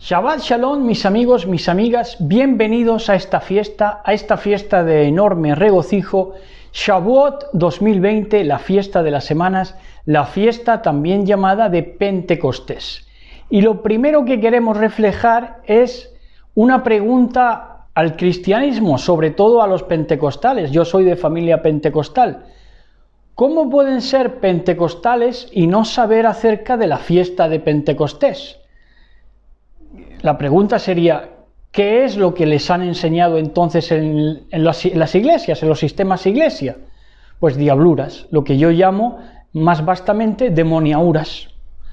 Shabbat Shalom, mis amigos, mis amigas, bienvenidos a esta fiesta de enorme regocijo, Shavuot 2020, la fiesta de las semanas, la fiesta también llamada de Pentecostés. Y lo primero que queremos reflejar es una pregunta al cristianismo, sobre todo a los pentecostales. Yo soy de familia pentecostal. ¿Cómo pueden ser pentecostales y no saber acerca de la fiesta de Pentecostés? La pregunta sería, ¿qué es lo que les han enseñado entonces en las iglesias, en los sistemas iglesia? Pues diabluras, lo que yo llamo más vastamente demoniauras.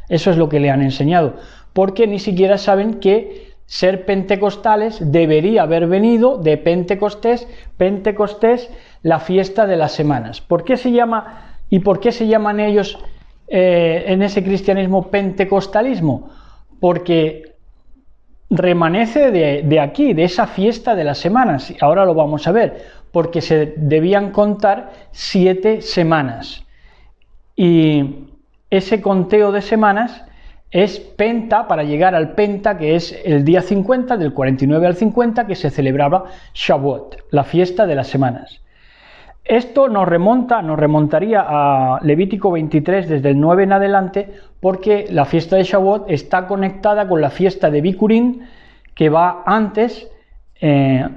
Eso es lo que le han enseñado, porque ni siquiera saben que ser pentecostales debería haber venido de Pentecostés, la fiesta de las semanas. ¿Por qué se llama y por qué se llaman ellos en ese cristianismo pentecostalismo? Porque remanece de aquí, de esa fiesta de las semanas, ahora lo vamos a ver, porque se debían contar 7 semanas, y ese conteo de semanas es penta, para llegar al penta, que es el día 50, del 49 al 50, que se celebraba Shavuot, la fiesta de las semanas. Esto nos remontaría a Levítico 23 desde el 9 en adelante, porque la fiesta de Shavuot está conectada con la fiesta de Bikurim, que va antes a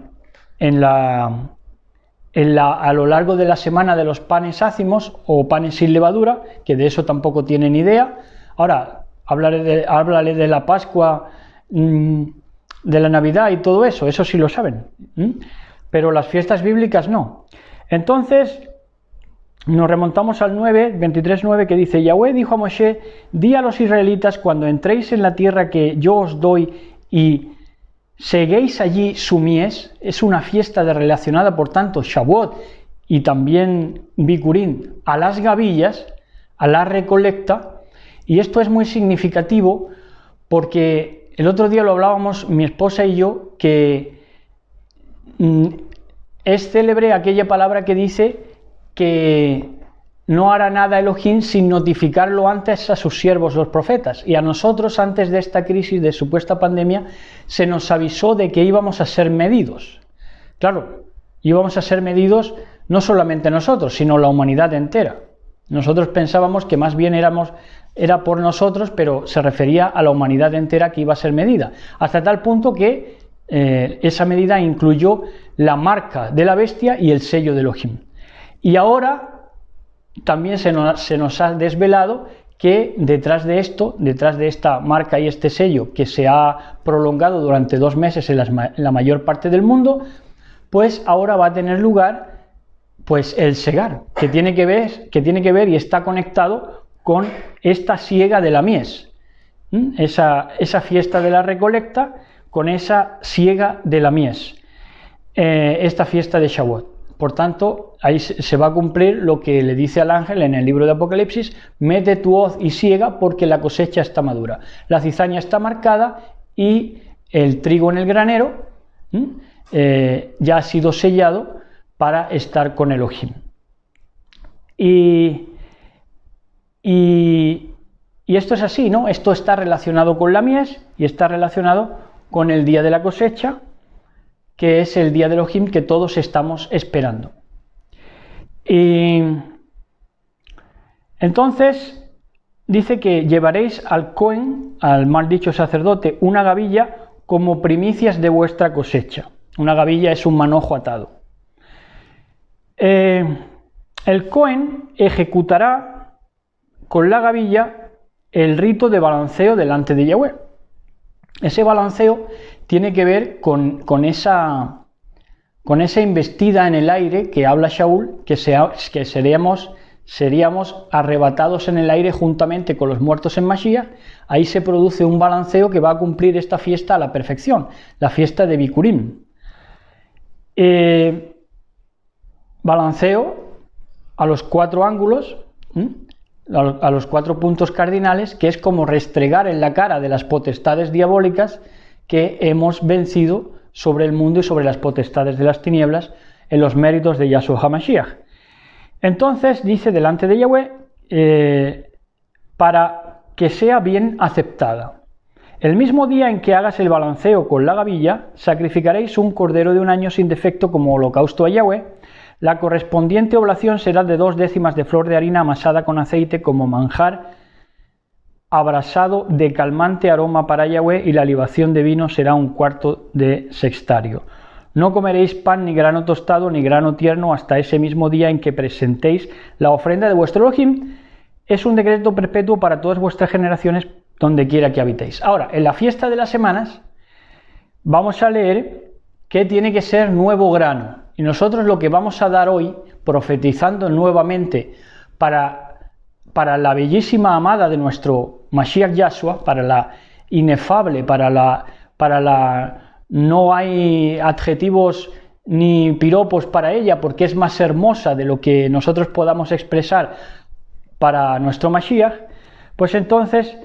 lo largo de la semana de los panes ácimos o panes sin levadura, que de eso tampoco tienen idea. Ahora, háblale de la Pascua, de la Navidad y todo eso, eso sí lo saben, pero las fiestas bíblicas no. Entonces, nos remontamos al 23:9, que dice: Yahweh dijo a Moshe, di a los israelitas, cuando entréis en la tierra que yo os doy y seguéis allí su mies, es una fiesta relacionada, por tanto, Shavuot y también Bikurim, a las gavillas, a la recolecta, y esto es muy significativo porque el otro día lo hablábamos mi esposa y yo, que es célebre aquella palabra que dice que no hará nada Elohim sin notificarlo antes a sus siervos los profetas, y a nosotros antes de esta crisis de supuesta pandemia se nos avisó de que íbamos a ser medidos. Claro, íbamos a ser medidos no solamente nosotros, sino la humanidad entera. Nosotros pensábamos que más bien era por nosotros, pero se refería a la humanidad entera que iba a ser medida, hasta tal punto que esa medida incluyó la marca de la bestia y el sello de Elohim. Y ahora también se nos ha desvelado que detrás de esta marca y este sello, que se ha prolongado durante 2 meses en la mayor parte del mundo, pues ahora va a tener lugar pues el segar, que tiene que ver y está conectado con esta siega de la mies, esa fiesta de la recolecta con esa siega de la mies, esta fiesta de Shavuot. Por tanto, ahí se va a cumplir lo que le dice al ángel en el libro de Apocalipsis: mete tu hoz y siega, porque la cosecha está madura, la cizaña está marcada y el trigo en el granero ya ha sido sellado para estar con Elohim. Y esto es así, ¿no? Esto está relacionado con la mies y está relacionado con el día de la cosecha, que es el día de Elohim que todos estamos esperando. Y entonces dice que llevaréis al Cohen, al mal dicho sacerdote, una gavilla como primicias de vuestra cosecha. Una gavilla es un manojo atado. El Cohen ejecutará con la gavilla el rito de balanceo delante de Yahweh. Ese balanceo tiene que ver con esa embestida en el aire que habla Shaul, que seríamos arrebatados en el aire juntamente con los muertos en Mashiach. Ahí se produce un balanceo que va a cumplir esta fiesta a la perfección, la fiesta de Bikurim. Balanceo a los 4 ángulos, a los 4 puntos cardinales, que es como restregar en la cara de las potestades diabólicas que hemos vencido sobre el mundo y sobre las potestades de las tinieblas en los méritos de Yahshua HaMashiach. Entonces dice delante de Yahweh, para que sea bien aceptada. El mismo día en que hagas el balanceo con la gavilla, sacrificaréis un cordero de un año sin defecto como holocausto a Yahweh. La correspondiente oblación será de 2 décimas de flor de harina amasada con aceite como manjar abrasado de calmante aroma para Yahweh, y la libación de vino será 1/4 de sextario. No comeréis pan ni grano tostado ni grano tierno hasta ese mismo día en que presentéis la ofrenda de vuestro Elohim. Es un decreto perpetuo para todas vuestras generaciones, donde quiera que habitéis. Ahora, en la fiesta de las semanas, vamos a leer que tiene que ser nuevo grano. Y nosotros lo que vamos a dar hoy, profetizando nuevamente para la bellísima amada de nuestro Mashiach Yahshua, para la inefable, para la no hay adjetivos ni piropos para ella, porque es más hermosa de lo que nosotros podamos expresar para nuestro Mashiach, pues entonces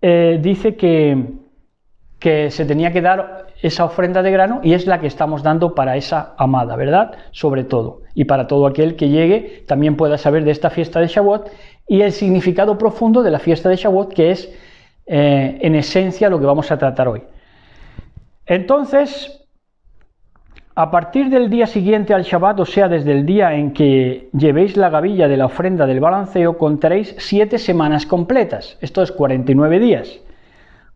dice que se tenía que dar esa ofrenda de grano, y es la que estamos dando para esa amada, ¿verdad? Sobre todo, y para todo aquel que llegue también pueda saber de esta fiesta de Shavuot y el significado profundo de la fiesta de Shavuot, que es en esencia lo que vamos a tratar hoy. Entonces, a partir del día siguiente al Shabbat, o sea, desde el día en que llevéis la gavilla de la ofrenda del balanceo, contaréis 7 semanas completas, esto es 49 días.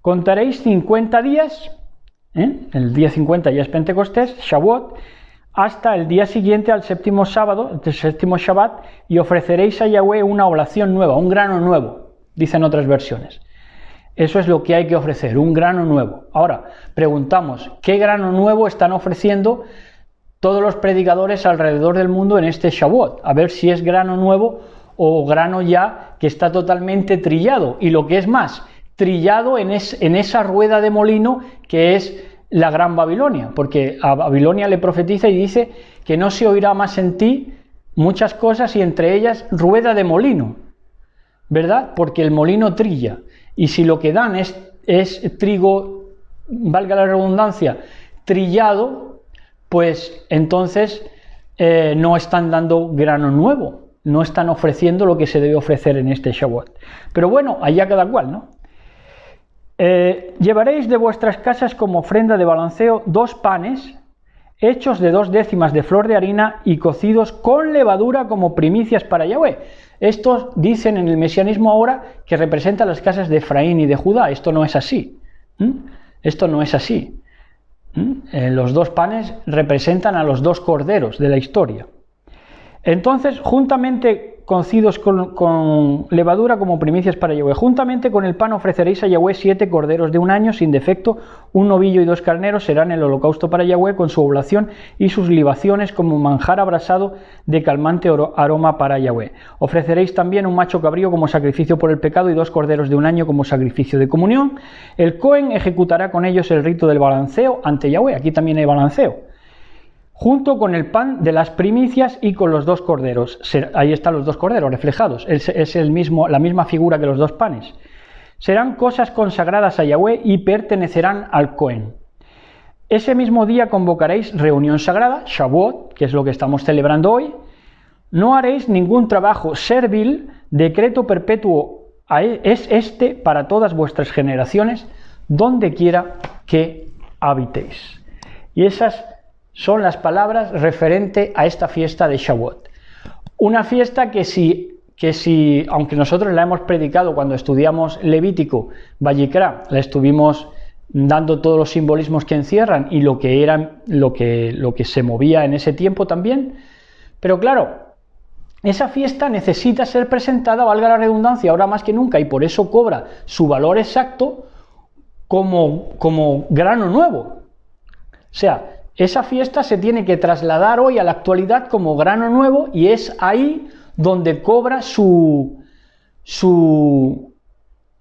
Contaréis 50 días, el día 50 ya es Pentecostés, Shavuot, hasta el día siguiente al séptimo sábado, el séptimo Shabbat, y ofreceréis a Yahweh una oblación nueva, un grano nuevo, dicen otras versiones. Eso es lo que hay que ofrecer, un grano nuevo. Ahora, preguntamos, ¿qué grano nuevo están ofreciendo todos los predicadores alrededor del mundo en este Shavuot? A ver si es grano nuevo o grano ya que está totalmente trillado. Y lo que es más, trillado en esa rueda de molino que es la Gran Babilonia. Porque a Babilonia le profetiza y dice que no se oirá más en ti muchas cosas, y entre ellas rueda de molino, ¿verdad? Porque el molino trilla. Y si lo que dan es trigo, valga la redundancia, trillado, pues entonces no están dando grano nuevo, no están ofreciendo lo que se debe ofrecer en este Shavuot. Pero bueno, allá cada cual, ¿no? Llevaréis de vuestras casas como ofrenda de balanceo 2 panes hechos de 2 décimas de flor de harina y cocidos con levadura como primicias para Yahweh. Estos dicen en el mesianismo ahora que representa las casas de Efraín y de Judá. Esto no es así. Esto no es así. Los 2 panes representan a los 2 corderos de la historia. Entonces, juntamente cocidos con levadura como primicias para Yahweh, juntamente con el pan ofreceréis a Yahweh 7 corderos de un año sin defecto, un novillo y 2 carneros serán el holocausto para Yahweh con su oblación y sus libaciones como manjar abrasado de calmante aroma para Yahweh. Ofreceréis también un macho cabrío como sacrificio por el pecado y 2 corderos de un año como sacrificio de comunión. El Cohen ejecutará con ellos el rito del balanceo ante Yahweh. Aquí también hay balanceo, junto con el pan de las primicias y con los 2 corderos. Ahí están los 2 corderos reflejados, es la misma figura que los 2 panes. Serán cosas consagradas a Yahweh y pertenecerán al Cohen. Ese mismo día convocaréis reunión sagrada, Shavuot, que es lo que estamos celebrando hoy. No haréis ningún trabajo servil, decreto perpetuo es este para todas vuestras generaciones, donde quiera que habitéis. Y esas son las palabras referente a esta fiesta de Shavuot. Una fiesta que si, aunque nosotros la hemos predicado cuando estudiamos Levítico, Vayikra, la estuvimos dando todos los simbolismos que encierran y lo que se movía en ese tiempo también, pero claro, esa fiesta necesita ser presentada, valga la redundancia, ahora más que nunca, y por eso cobra su valor exacto como grano nuevo. O sea, esa fiesta se tiene que trasladar hoy a la actualidad como grano nuevo, y es ahí donde cobra su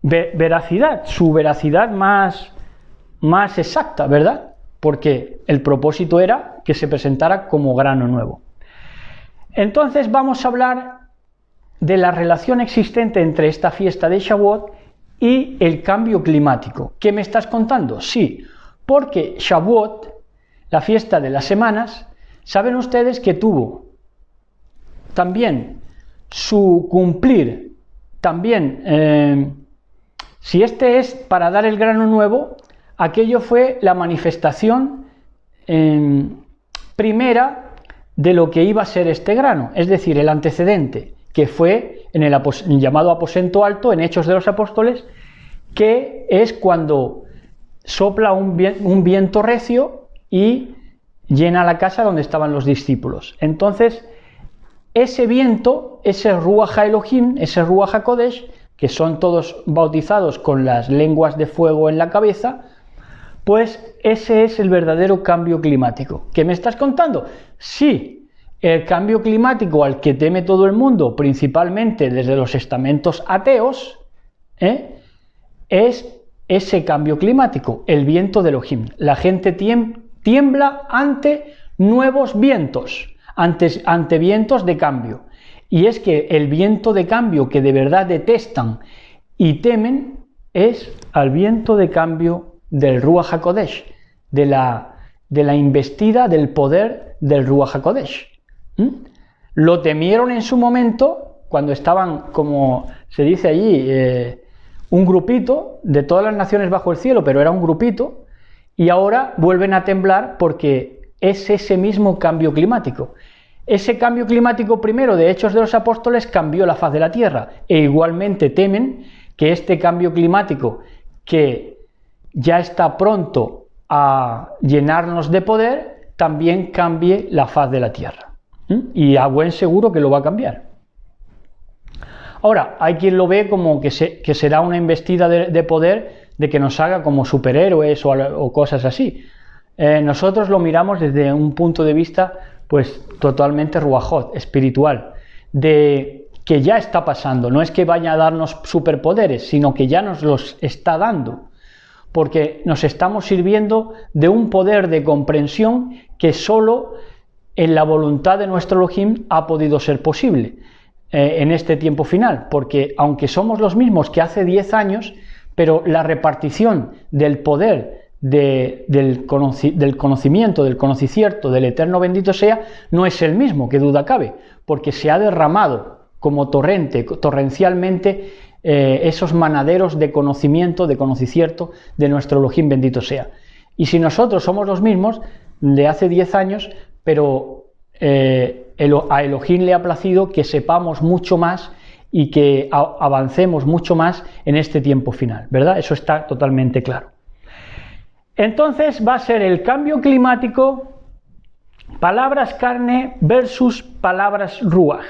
veracidad más exacta, ¿verdad? Porque el propósito era que se presentara como grano nuevo. Entonces vamos a hablar de la relación existente entre esta fiesta de Shavuot y el cambio climático. ¿Qué me estás contando? Sí, porque Shavuot, la fiesta de las semanas, saben ustedes que tuvo también su cumplir también Si este es para dar el grano nuevo, aquello fue la manifestación primera de lo que iba a ser este grano, es decir, el antecedente, que fue en el llamado aposento alto, en Hechos de los Apóstoles, que es cuando sopla un viento recio y llena la casa donde estaban los discípulos. Entonces, ese viento, ese Ruach Elohim, ese Ruach HaKodesh, que son todos bautizados con las lenguas de fuego en la cabeza, pues ese es el verdadero cambio climático. ¿Qué me estás contando? Sí, el cambio climático al que teme todo el mundo, principalmente desde los estamentos ateos, es ese cambio climático, el viento de Elohim. La gente tiembla ante nuevos vientos, ante vientos de cambio. Y es que el viento de cambio que de verdad detestan y temen es al viento de cambio del Ruach HaKodesh, de la investida del poder del Ruach HaKodesh. Lo temieron en su momento cuando estaban, como se dice allí, un grupito de todas las naciones bajo el cielo, pero era un grupito, y ahora vuelven a temblar porque es ese mismo cambio climático. Ese cambio climático primero de Hechos de los Apóstoles cambió la faz de la tierra, e igualmente temen que este cambio climático, que ya está pronto a llenarnos de poder, también cambie la faz de la tierra. Y a buen seguro que lo va a cambiar. Ahora, hay quien lo ve como que será una investida de poder, de que nos haga como superhéroes o cosas así. Nosotros lo miramos desde un punto de vista pues totalmente ruajot, espiritual, de que ya está pasando. No es que vaya a darnos superpoderes, sino que ya nos los está dando, porque nos estamos sirviendo de un poder de comprensión que solo en la voluntad de nuestro Elohim ha podido ser posible en este tiempo final, porque aunque somos los mismos que hace 10 años, pero la repartición del poder del conocimiento, del conocimiento del Eterno bendito sea, no es el mismo, que duda cabe, porque se ha derramado como torrencialmente esos manaderos de conocimiento, de conocimiento de nuestro Elohim bendito sea. Y si nosotros somos los mismos de hace 10 años, pero a Elohim le ha placido que sepamos mucho más y que avancemos mucho más en este tiempo final, ¿verdad? Eso está totalmente claro. Entonces va a ser el cambio climático, palabras carne versus palabras ruaj,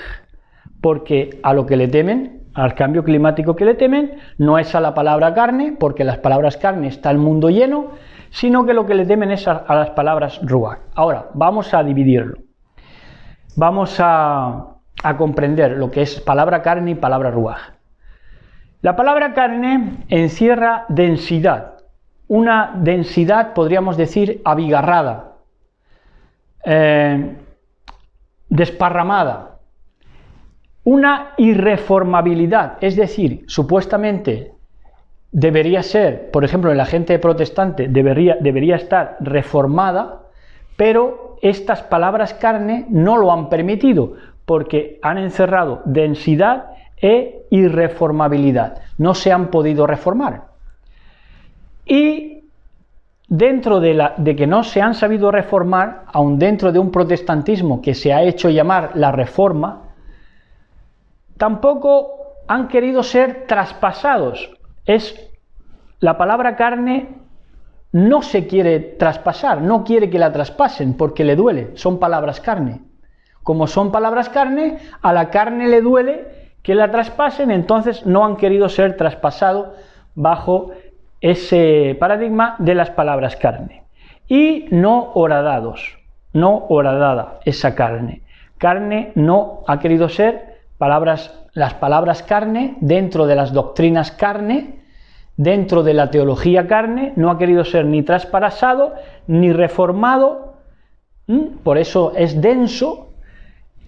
porque a lo que le temen, al cambio climático que le temen, no es a la palabra carne, porque las palabras carne está el mundo lleno, sino que lo que le temen es a las palabras ruaj. Ahora, vamos a dividirlo. Vamos a comprender lo que es palabra carne y palabra ruaj. La palabra carne encierra densidad, una densidad, podríamos decir, abigarrada, desparramada, una irreformabilidad, es decir, supuestamente debería ser, por ejemplo, en la gente protestante debería estar reformada, pero estas palabras carne no lo han permitido, porque han encerrado densidad e irreformabilidad, no se han podido reformar. Y dentro de que no se han sabido reformar, aun dentro de un protestantismo que se ha hecho llamar la reforma, tampoco han querido ser traspasados. La palabra carne no se quiere traspasar, no quiere que la traspasen porque le duele, son palabras carne. Como son palabras carne, a la carne le duele que la traspasen, entonces no han querido ser traspasados bajo ese paradigma de las palabras carne. Y no horadados, no horadada esa carne. Carne no ha querido ser las palabras carne dentro de las doctrinas carne, dentro de la teología carne, no ha querido ser ni traspasado ni reformado, por eso es denso,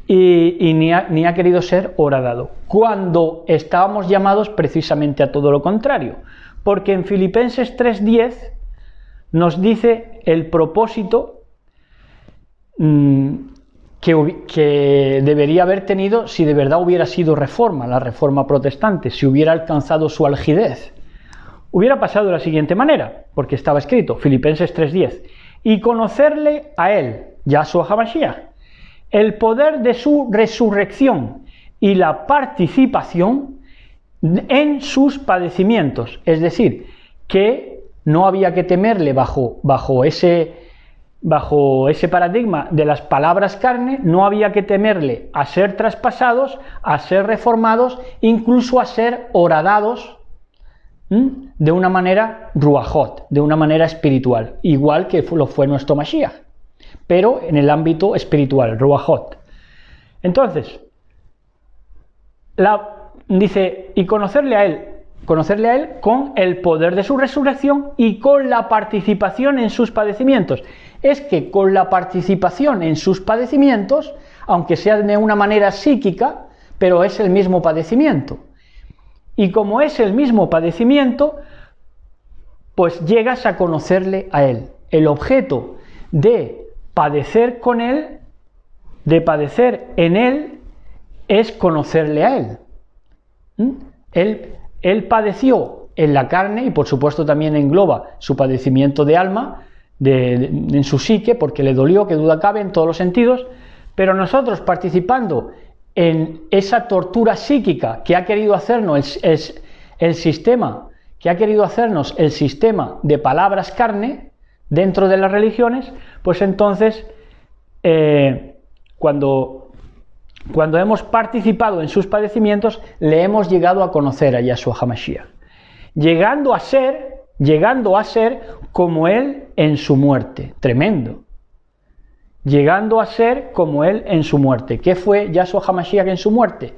y ni ha querido ser horadado, cuando estábamos llamados precisamente a todo lo contrario, porque en Filipenses 3:10 nos dice el propósito que debería haber tenido si de verdad hubiera sido reforma, la reforma protestante, si hubiera alcanzado su algidez. hubiera pasado de la siguiente manera, porque estaba escrito, Filipenses 3:10, y conocerle a él, Yahshua HaMashiach, el poder de su resurrección y la participación en sus padecimientos, es decir, que no había que temerle bajo ese paradigma de las palabras carne, no había que temerle a ser traspasados, a ser reformados, incluso a ser horadados de una manera ruajot, de una manera espiritual, igual que lo fue nuestro Mashiach, pero en el ámbito espiritual, ruajot. Entonces, dice, y conocerle a él con el poder de su resurrección y con la participación en sus padecimientos. Es que con la participación en sus padecimientos, aunque sea de una manera psíquica, pero es el mismo padecimiento. Y como es el mismo padecimiento, pues llegas a conocerle a él. El objeto de padecer con él, de padecer en él, es conocerle a él. Él padeció en la carne y por supuesto también engloba su padecimiento de alma, en su psique, porque le dolió, que duda cabe, en todos los sentidos, pero nosotros participando en esa tortura psíquica que ha querido hacernos el sistema de palabras carne dentro de las religiones, pues entonces cuando hemos participado en sus padecimientos, le hemos llegado a conocer a Yahshua HaMashiach, llegando a ser como él en su muerte. Tremendo. Llegando a ser como él en su muerte. ¿Qué fue Yahshua HaMashiach en su muerte?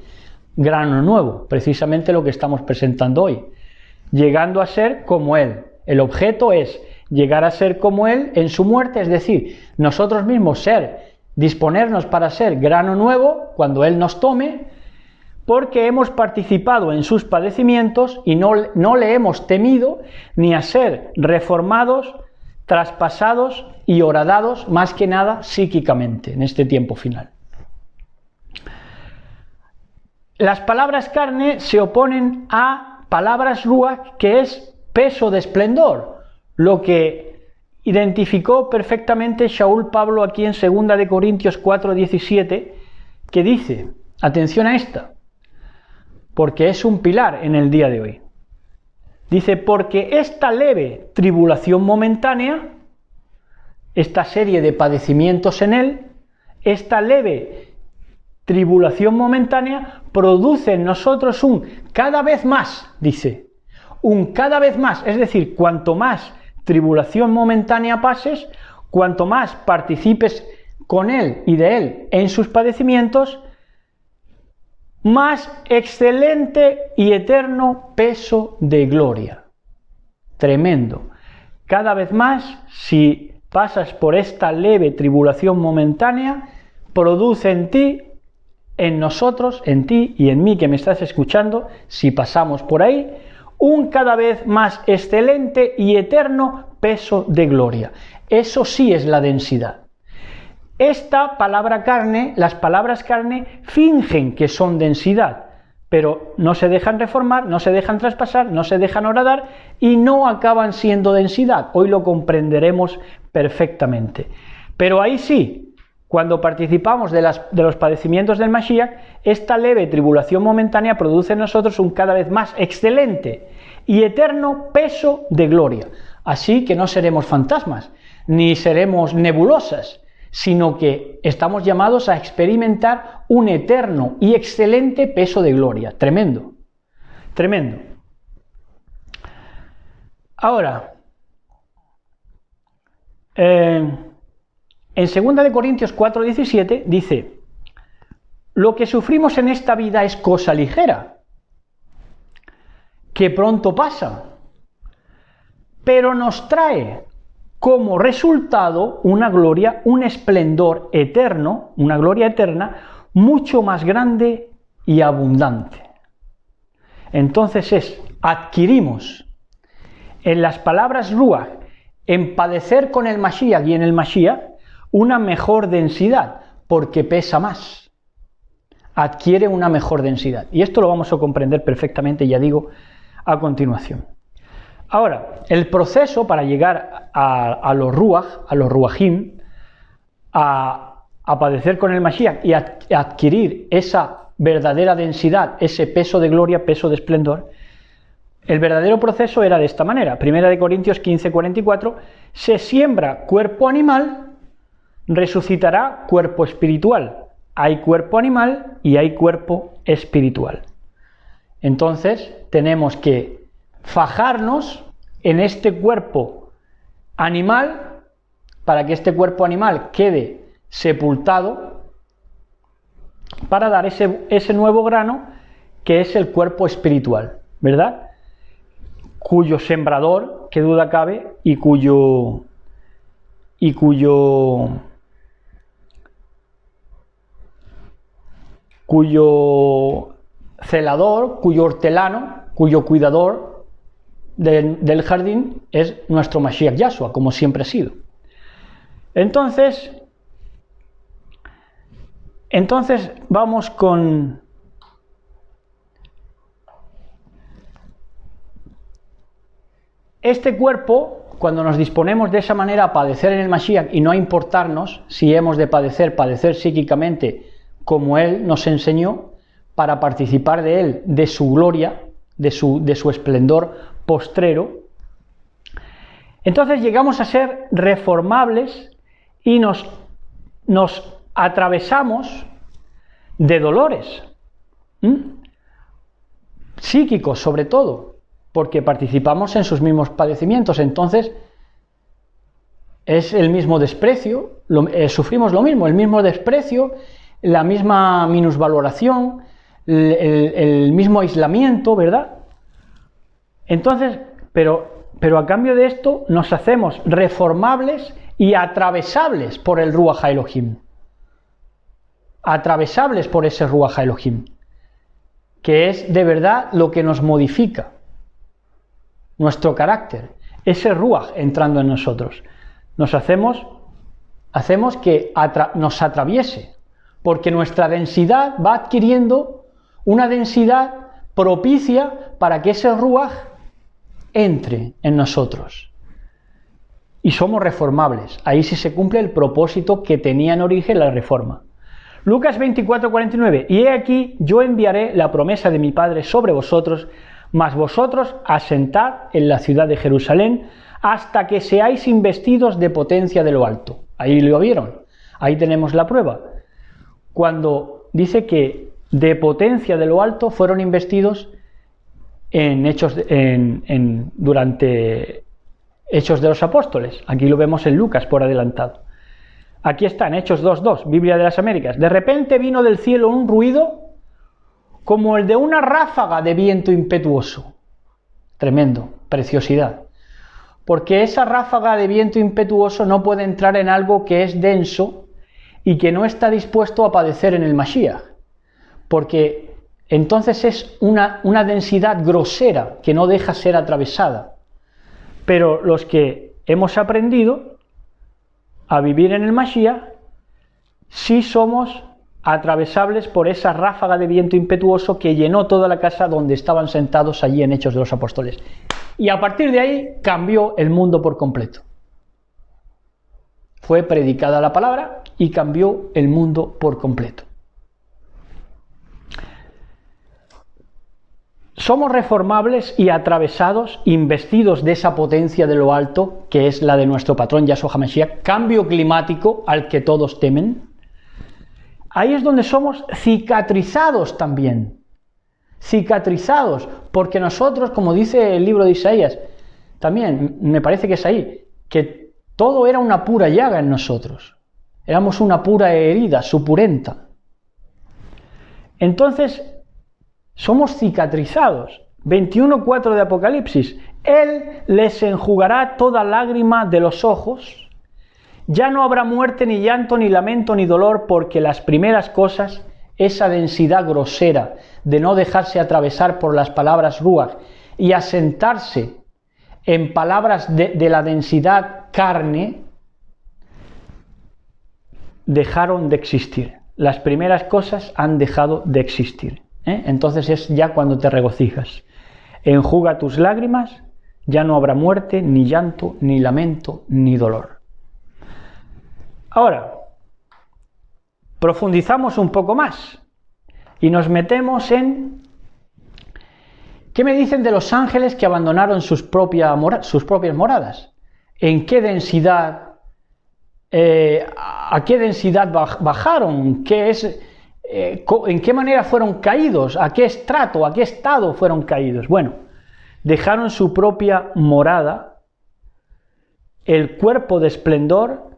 Grano nuevo, precisamente lo que estamos presentando hoy. Llegando a ser como él. El objeto es llegar a ser como él en su muerte, es decir, nosotros mismos disponernos para ser grano nuevo cuando él nos tome, porque hemos participado en sus padecimientos y no le hemos temido ni a ser reformados, traspasados y horadados, más que nada psíquicamente, en este tiempo final. Las palabras carne se oponen a palabras ruach, que es peso de esplendor, lo que identificó perfectamente Shaul Pablo aquí en 2 de Corintios 4:17, que dice, atención a esta, porque es un pilar en el día de hoy. Dice, porque esta leve tribulación momentánea, esta serie de padecimientos en él, esta leve tribulación momentánea produce en nosotros un cada vez más, dice, un cada vez más, es decir, cuanto más tribulación momentánea pases, cuanto más participes con él y de él en sus padecimientos, más excelente y eterno peso de gloria. Tremendo. Cada vez más, si pasas por esta leve tribulación momentánea, produce en ti, en nosotros, en ti y en mí que me estás escuchando, si pasamos por ahí, un cada vez más excelente y eterno peso de gloria. Eso sí es la densidad. Esta palabra carne, las palabras carne fingen que son densidad, pero no se dejan reformar, no se dejan traspasar, no se dejan horadar y no acaban siendo densidad. Hoy lo comprenderemos perfectamente. Pero ahí sí, cuando participamos de los padecimientos del Mashiach, esta leve tribulación momentánea produce en nosotros un cada vez más excelente y eterno peso de gloria. Así que no seremos fantasmas, ni seremos nebulosas, sino que estamos llamados a experimentar un eterno y excelente peso de gloria. Tremendo, tremendo. Ahora, en 2 de Corintios 4:17 dice, lo que sufrimos en esta vida es cosa ligera, que pronto pasa, pero nos trae como resultado una gloria, un esplendor eterno, una gloria eterna, mucho más grande y abundante. Entonces adquirimos en las palabras Ruach, en padecer con el Mashiach y en el Mashiach, una mejor densidad, porque pesa más. Adquiere una mejor densidad. Y esto lo vamos a comprender perfectamente, ya digo, a continuación. Ahora, el proceso para llegar a los ruaj, a los ruajim, a padecer con el Mashiach y a adquirir esa verdadera densidad, ese peso de gloria, peso de esplendor, el verdadero proceso era de esta manera. 1 Corintios 15:44, se siembra cuerpo animal, resucitará cuerpo espiritual. Hay cuerpo animal y hay cuerpo espiritual. Entonces tenemos que fajarnos en este cuerpo animal para que este cuerpo animal quede sepultado para dar ese nuevo grano que es el cuerpo espiritual, ¿verdad? Cuyo sembrador, que duda cabe, y cuyo celador, cuyo hortelano, cuyo cuidador del jardín es nuestro Mashiach Yahshua, como siempre ha sido. Entonces vamos con este cuerpo. Cuando nos disponemos de esa manera a padecer en el Mashiach y no a importarnos si hemos de padecer psíquicamente como Él nos enseñó, para participar de Él, de su gloria, de su esplendor postrero, entonces llegamos a ser reformables y nos atravesamos de dolores, psíquicos sobre todo, porque participamos en sus mismos padecimientos. Entonces es el mismo desprecio, sufrimos lo mismo, el mismo desprecio, la misma minusvaloración, el mismo aislamiento, ¿verdad? Entonces, pero a cambio de esto nos hacemos reformables y atravesables por el Ruach HaElohim, atravesables por ese Ruach HaElohim, que es de verdad lo que nos modifica nuestro carácter, ese Ruach entrando en nosotros. Hacemos que nos atraviese, porque nuestra densidad va adquiriendo una densidad propicia para que ese Ruach entre en nosotros. Y somos reformables. Ahí sí se cumple el propósito que tenía en origen la reforma. Lucas 24:49, y he aquí, yo enviaré la promesa de mi Padre sobre vosotros, mas vosotros asentad en la ciudad de Jerusalén hasta que seáis investidos de potencia de lo alto. Ahí lo vieron. Ahí tenemos la prueba. Cuando dice que de potencia de lo alto fueron investidos durante Hechos de los Apóstoles. Aquí lo vemos en Lucas por adelantado. Aquí está en Hechos 2:2, Biblia de las Américas. De repente vino del cielo un ruido como el de una ráfaga de viento impetuoso. Tremendo, preciosidad. Porque esa ráfaga de viento impetuoso no puede entrar en algo que es denso y que no está dispuesto a padecer en el Mashiach. Porque entonces es una densidad grosera que no deja ser atravesada. Pero los que hemos aprendido a vivir en el Mashiach, sí somos atravesables por esa ráfaga de viento impetuoso que llenó toda la casa donde estaban sentados allí en Hechos de los Apóstoles. Y a partir de ahí cambió el mundo por completo. Fue predicada la palabra y cambió el mundo por completo. Somos reformables y atravesados, investidos de esa potencia de lo alto, que es la de nuestro patrón Yahshua HaMashiach, cambio climático al que todos temen. Ahí es donde somos cicatrizados también. Cicatrizados, porque nosotros, como dice el libro de Isaías, también me parece que es ahí, que todo era una pura llaga en nosotros. Éramos una pura herida, supurenta. Entonces, somos cicatrizados. 21:4 de Apocalipsis. Él les enjugará toda lágrima de los ojos. Ya no habrá muerte, ni llanto, ni lamento, ni dolor, porque las primeras cosas, esa densidad grosera de no dejarse atravesar por las palabras ruach y asentarse en palabras de la densidad carne, dejaron de existir. Las primeras cosas han dejado de existir. Entonces es ya cuando te regocijas. Enjuga tus lágrimas, ya no habrá muerte, ni llanto, ni lamento, ni dolor. Ahora, profundizamos un poco más y nos metemos en ¿qué me dicen de los ángeles que abandonaron sus propias moradas? ¿En qué densidad, a qué densidad bajaron? ¿En qué manera fueron caídos? ¿A qué estrato, a qué estado fueron caídos? Bueno, dejaron su propia morada, el cuerpo de esplendor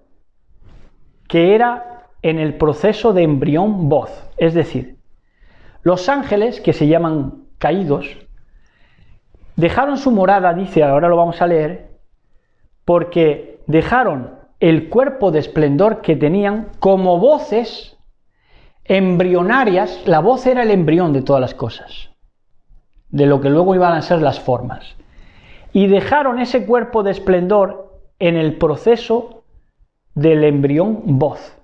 que era en el proceso de embrión voz. Es decir, los ángeles, que se llaman caídos, dejaron su morada, dice, ahora lo vamos a leer, porque dejaron el cuerpo de esplendor que tenían como voces embrionarias. La voz era el embrión de todas las cosas, de lo que luego iban a ser las formas. Y dejaron ese cuerpo de esplendor en el proceso del embrión voz.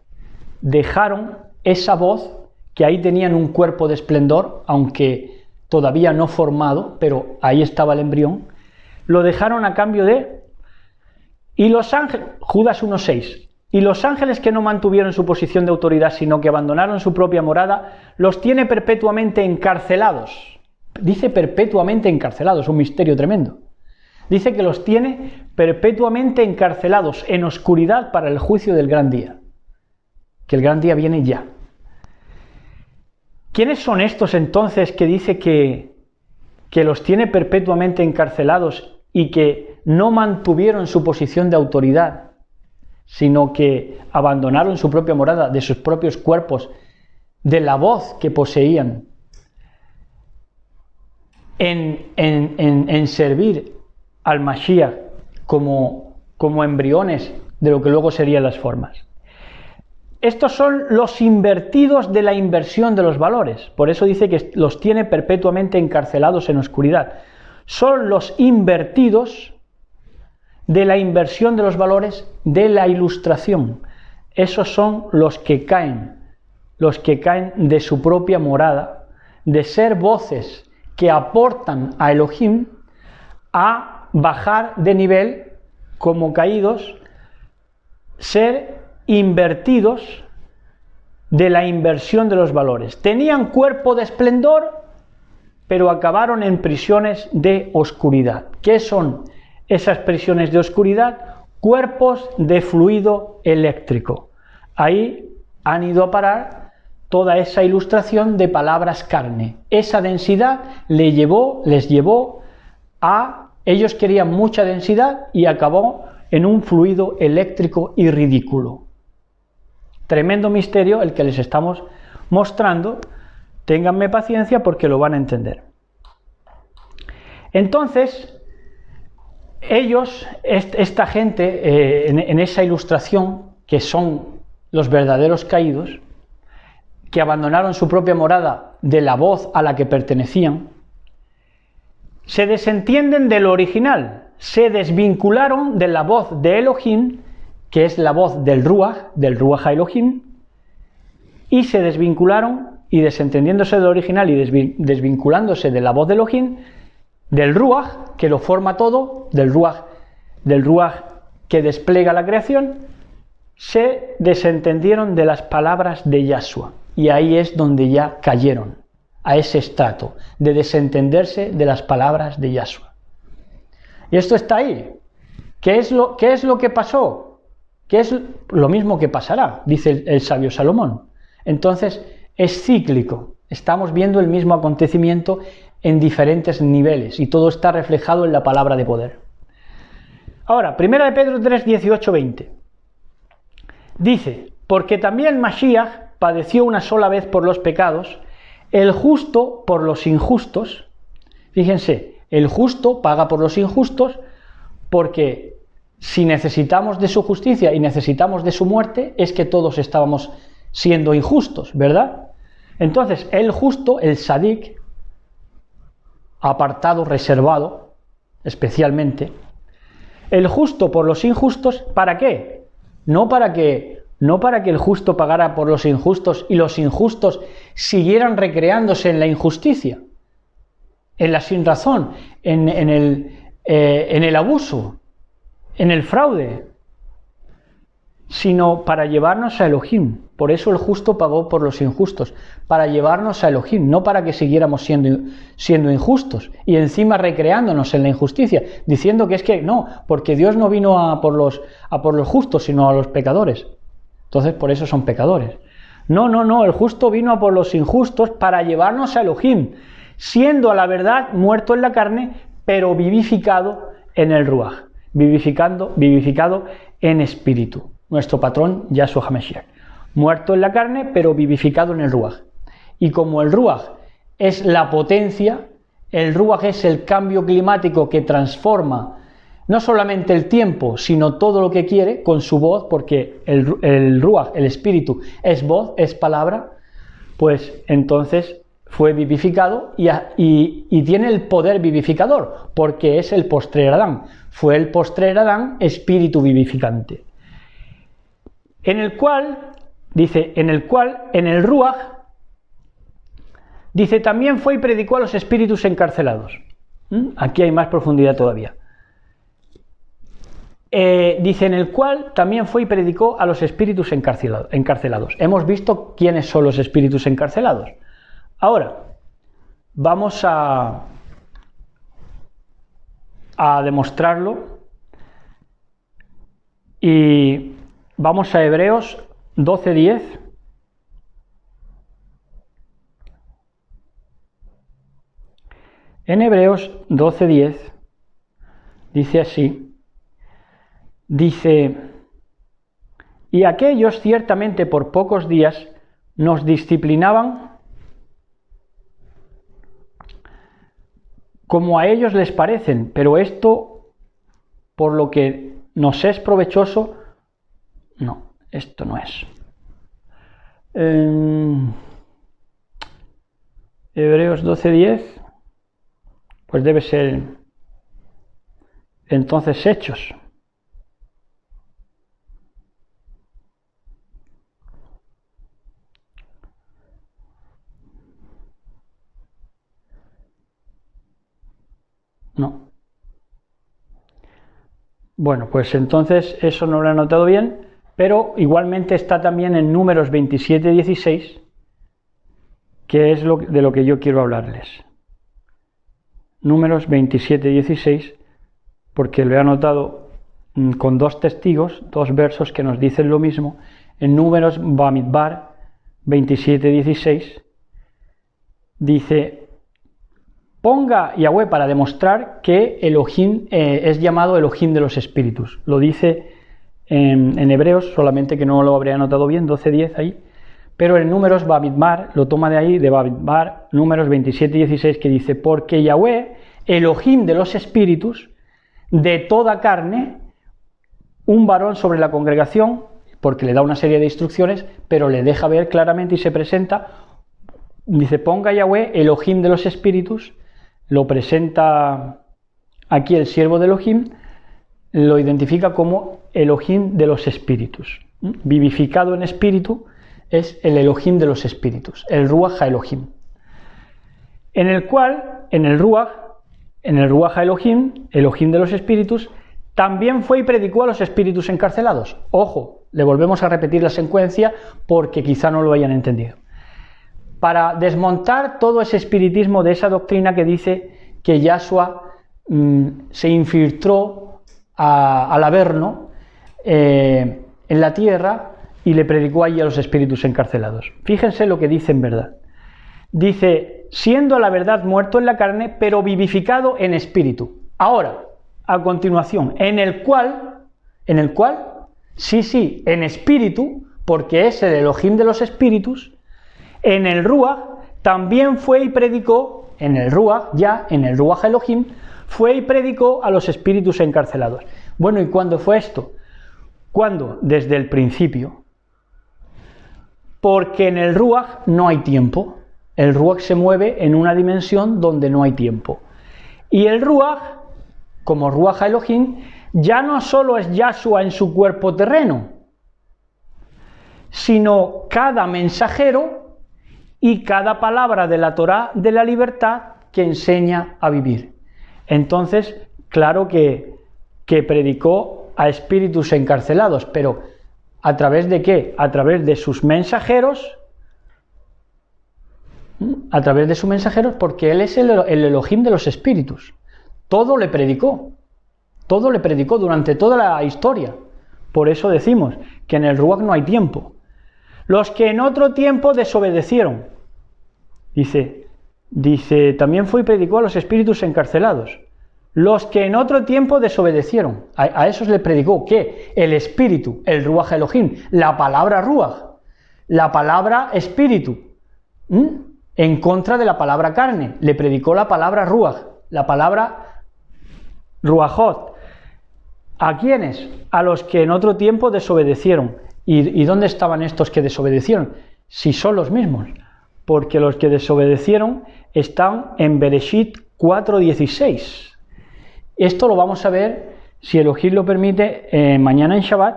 Dejaron esa voz, que ahí tenían un cuerpo de esplendor, aunque todavía no formado, pero ahí estaba el embrión, lo dejaron a cambio de... Y los ángeles, Judas 1:6, y los ángeles que no mantuvieron su posición de autoridad, sino que abandonaron su propia morada, los tiene perpetuamente encarcelados. Dice perpetuamente encarcelados, un misterio tremendo. Dice que los tiene perpetuamente encarcelados en oscuridad para el juicio del gran día. Que el gran día viene ya. ¿Quiénes son estos entonces que dice que los tiene perpetuamente encarcelados y que no mantuvieron su posición de autoridad, sino que abandonaron su propia morada, de sus propios cuerpos, de la voz que poseían, en servir al Mashiach como embriones de lo que luego serían las formas? Estos son los invertidos de la inversión de los valores. Por eso dice que los tiene perpetuamente encarcelados en oscuridad. Son los invertidos de la inversión de los valores de la ilustración. Esos son los que caen de su propia morada, de ser voces que aportan a Elohim, a bajar de nivel como caídos, ser invertidos de la inversión de los valores. Tenían cuerpo de esplendor, pero acabaron en prisiones de oscuridad. ¿Qué son esas prisiones de oscuridad? Cuerpos de fluido eléctrico. Ahí han ido a parar toda esa ilustración de palabras carne. Esa densidad les llevó a... Ellos querían mucha densidad y acabó en un fluido eléctrico y ridículo. Tremendo misterio el que les estamos mostrando. Ténganme paciencia porque lo van a entender. Entonces, ellos, esta gente, en esa ilustración, que son los verdaderos caídos, que abandonaron su propia morada de la voz a la que pertenecían, se desentienden de lo original, se desvincularon de la voz de Elohim, que es la voz del Ruach Elohim, y se desvincularon, y desentendiéndose del original y desvinculándose de la voz de Elohim, del Ruach, que lo forma todo, del Ruach que despliega la creación, se desentendieron de las palabras de Yahshua. Y ahí es donde ya cayeron, a ese estrato, de desentenderse de las palabras de Yahshua. Y esto está ahí. ¿Qué es lo que pasó? ¿Qué es lo mismo que pasará? Dice el sabio Salomón. Entonces, es cíclico. Estamos viendo el mismo acontecimiento en diferentes niveles y todo está reflejado en la palabra de poder. Ahora, 1 de Pedro 3, 18, 20. Dice, porque también Mashiach padeció una sola vez por los pecados, el justo por los injustos. Fíjense, el justo paga por los injustos, porque si necesitamos de su justicia y necesitamos de su muerte, es que todos estábamos siendo injustos, ¿verdad? Entonces, el justo, el sadik, apartado, reservado, especialmente, el justo por los injustos, ¿para qué? No para que el justo pagara por los injustos y los injustos siguieran recreándose en la injusticia, en la sinrazón, en en el abuso, en el fraude, sino para llevarnos a Elohim. Por eso el justo pagó por los injustos, para llevarnos a Elohim, no para que siguiéramos siendo injustos y encima recreándonos en la injusticia, diciendo que es que no, porque Dios no vino a por los justos, sino a los pecadores. Entonces por eso son pecadores. No, el justo vino a por los injustos para llevarnos a Elohim, siendo a la verdad muerto en la carne, pero vivificado en el Ruach, vivificado en espíritu. Nuestro patrón Yahshua HaMashiach, muerto en la carne, pero vivificado en el Ruach. Y como el Ruach es la potencia, el Ruach es el cambio climático que transforma no solamente el tiempo, sino todo lo que quiere con su voz, porque el Ruach, el espíritu, es voz, es palabra, pues entonces fue vivificado y tiene el poder vivificador, porque es el postrer Adán. Fue el postrer Adán espíritu vivificante. En el cual, en el Ruach, dice, también fue y predicó a los espíritus encarcelados. Aquí hay más profundidad todavía. Dice, en el cual también fue y predicó a los espíritus encarcelados. Hemos visto quiénes son los espíritus encarcelados. Ahora, vamos a demostrarlo y vamos a Hebreos 12:10. En Hebreos 12:10 dice así, dice, y aquellos ciertamente por pocos días nos disciplinaban como a ellos les parecen, pero esto, por lo que nos es provechoso, no, esto no es. Hebreos 12:10, pues debe ser entonces Hechos. No. Bueno, pues entonces eso no lo he anotado bien, pero igualmente está también en Números 27:16, que es de lo que yo quiero hablarles. Números 27:16, porque lo he anotado con dos testigos, dos versos que nos dicen lo mismo. En Números Bamidbar 27:16 dice, ponga Yahweh, para demostrar que Elohim es llamado Elohim de los espíritus. Lo dice en Hebreos, solamente que no lo habría anotado bien, 12:10 ahí. Pero en Números Bamidbar, lo toma de ahí, de Bamidbar, Números 27:16, que dice, porque Yahweh, Elohim de los espíritus, de toda carne, un varón sobre la congregación, porque le da una serie de instrucciones, pero le deja ver claramente y se presenta, dice, ponga Yahweh, Elohim de los espíritus, lo presenta aquí el siervo de Elohim, lo identifica como Elohim de los espíritus. Vivificado en espíritu es el Elohim de los espíritus, el Ruach HaElohim. En el cual, en el Ruach HaElohim, Elohim de los espíritus, también fue y predicó a los espíritus encarcelados. Ojo, le volvemos a repetir la secuencia porque quizá no lo hayan entendido. Para desmontar todo ese espiritismo de esa doctrina que dice que Yahshua se infiltró al Averno en la tierra y le predicó allí a los espíritus encarcelados. Fíjense lo que dice en verdad. Dice, siendo a la verdad muerto en la carne, pero vivificado en espíritu. Ahora, a continuación, en el cual, sí, en espíritu, porque es el Elohim de los espíritus, en el Ruach también fue y predicó, en el Ruach Elohim, fue y predicó a los espíritus encarcelados. Bueno, ¿y cuándo fue esto? ¿Cuándo? Desde el principio. Porque en el Ruach no hay tiempo. El Ruach se mueve en una dimensión donde no hay tiempo. Y el Ruach, como Ruach Elohim, ya no solo es Yahshua en su cuerpo terreno, sino cada mensajero y cada palabra de la Torá de la libertad que enseña a vivir. Entonces, claro que predicó a espíritus encarcelados, pero ¿a través de qué? A través de sus mensajeros, porque él es el Elohim de los espíritus. Todo le predicó durante toda la historia. Por eso decimos que en el Ruach no hay tiempo. Los que en otro tiempo desobedecieron. Dice, también fue y predicó a los espíritus encarcelados. Los que en otro tiempo desobedecieron. A esos le predicó, ¿qué? El espíritu, el Ruach Elohim, la palabra Ruach, la palabra espíritu, en contra de la palabra carne. Le predicó la palabra Ruach, la palabra Ruachot. ¿A quiénes? A los que en otro tiempo desobedecieron. ¿Y dónde estaban estos que desobedecieron? Si son los mismos. Porque los que desobedecieron están en Bereshit 4:16. Esto lo vamos a ver, si Elohim lo permite, mañana en Shabbat,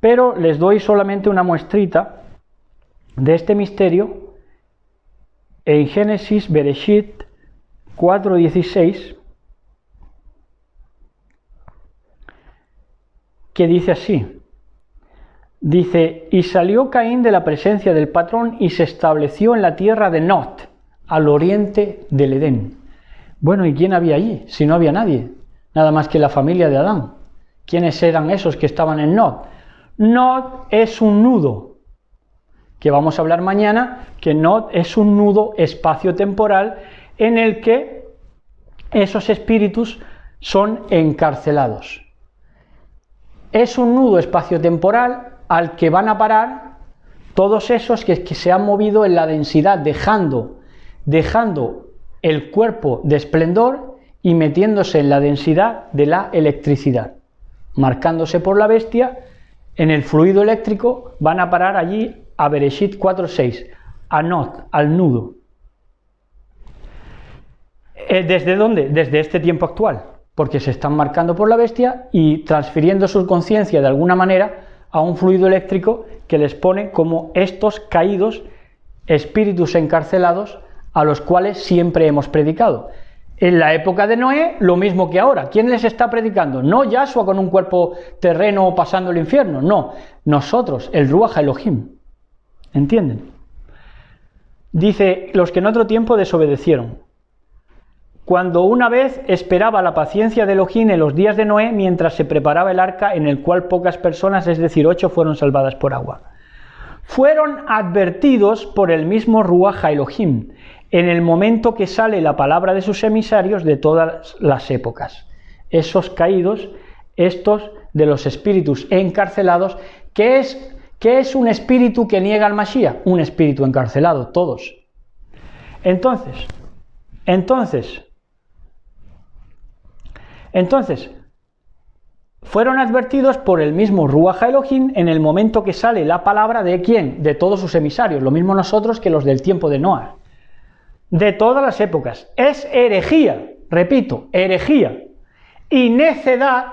pero les doy solamente una muestrita de este misterio en Génesis, Bereshit 4:16, que dice así. Dice, y salió Caín de la presencia del patrón y se estableció en la tierra de Nod, al oriente del Edén. Bueno, ¿y quién había allí? Si no había nadie, nada más que la familia de Adán. ¿Quiénes eran esos que estaban en Nod? Nod es un nudo, que vamos a hablar mañana, que Nod es un nudo espacio-temporal en el que esos espíritus son encarcelados. Es un nudo espacio-temporal al que van a parar todos esos que se han movido en la densidad, dejando el cuerpo de esplendor y metiéndose en la densidad de la electricidad, marcándose por la bestia en el fluido eléctrico. Van a parar allí a Bereshit 4:6, a Nod, al nudo. ¿Desde dónde? Desde este tiempo actual, porque se están marcando por la bestia y transfiriendo su conciencia de alguna manera a un fluido eléctrico que les pone como estos caídos espíritus encarcelados a los cuales siempre hemos predicado. En la época de Noé, lo mismo que ahora. ¿Quién les está predicando? No Yahshua con un cuerpo terreno pasando el infierno, no. Nosotros, el Ruach Elohim. ¿Entienden? Dice, los que en otro tiempo desobedecieron. Cuando una vez esperaba la paciencia de Elohim en los días de Noé, mientras se preparaba el arca en el cual pocas personas, es decir, 8, fueron salvadas por agua. Fueron advertidos por el mismo Ruach Elohim en el momento que sale la palabra de sus emisarios de todas las épocas. Esos caídos, estos de los espíritus encarcelados, ¿qué es un espíritu que niega al Mashiach? Un espíritu encarcelado, todos. Entonces, fueron advertidos por el mismo Ruach Elohim en el momento que sale la palabra de ¿quién? De todos sus emisarios, lo mismo nosotros que los del tiempo de Noah. De todas las épocas. Es herejía, repito, herejía y necedad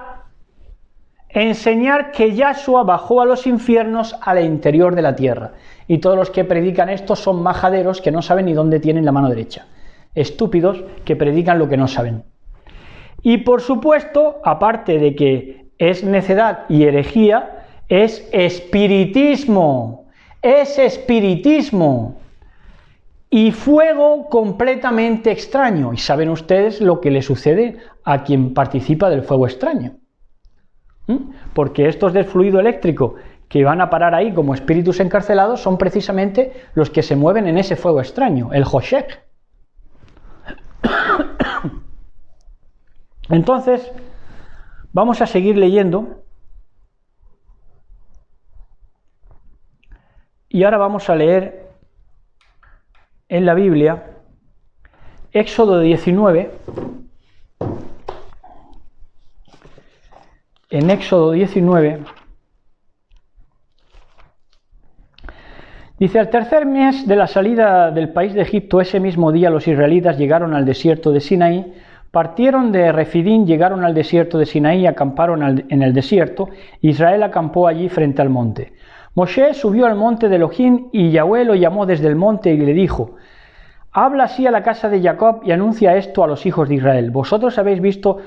enseñar que Yahshua bajó a los infiernos al interior de la tierra. Y todos los que predican esto son majaderos que no saben ni dónde tienen la mano derecha. Estúpidos que predican lo que no saben. Y por supuesto, aparte de que es necedad y herejía, es espiritismo. Es espiritismo. Y fuego completamente extraño. Y saben ustedes lo que le sucede a quien participa del fuego extraño. Porque estos del fluido eléctrico que van a parar ahí como espíritus encarcelados son precisamente los que se mueven en ese fuego extraño, el Hoshek. Entonces, vamos a seguir leyendo. Y ahora vamos a leer en la Biblia Éxodo 19. En Éxodo 19 dice, al tercer mes de la salida del país de Egipto, ese mismo día los israelitas llegaron al desierto de Sinaí, partieron de Refidín, llegaron al desierto de Sinaí y acamparon en el desierto. Israel acampó allí frente al monte. Moshe subió al monte de Elohim y Yahweh lo llamó desde el monte y le dijo, habla así a la casa de Jacob y anuncia esto a los hijos de Israel. Vosotros habéis visto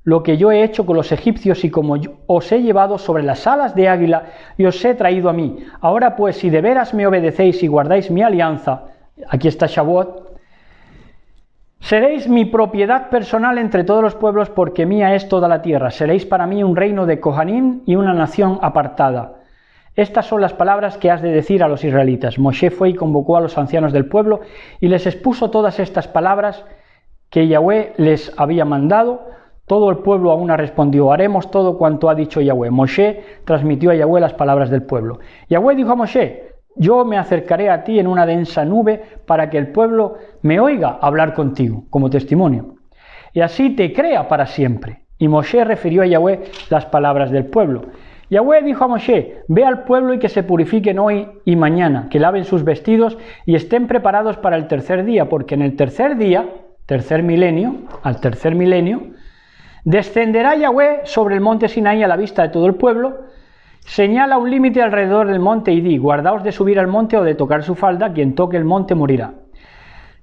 lo que yo he hecho con los egipcios y como os he llevado sobre las alas de águila y os he traído a mí. Ahora pues, si de veras me obedecéis y guardáis mi alianza, aquí está Shavuot, seréis mi propiedad personal entre todos los pueblos, porque mía es toda la tierra. Seréis para mí un reino de Kohanim y una nación apartada. Estas son las palabras que has de decir a los israelitas. Moshe fue y convocó a los ancianos del pueblo y les expuso todas estas palabras que Yahweh les había mandado. Todo el pueblo a una respondió: haremos todo cuanto ha dicho Yahweh. Moshe transmitió a Yahweh las palabras del pueblo. Yahweh dijo a Moshe: yo me acercaré a ti en una densa nube para que el pueblo me oiga hablar contigo como testimonio, y así te crea para siempre. Y Moshe refirió a Yahweh las palabras del pueblo. Yahweh dijo a Moshe: ve al pueblo y que se purifiquen hoy y mañana, que laven sus vestidos y estén preparados para el tercer día, porque en el tercer día, al tercer milenio, descenderá Yahweh sobre el monte Sinaí a la vista de todo el pueblo. Señala un límite alrededor del monte y di: guardaos de subir al monte o de tocar su falda, quien toque el monte morirá.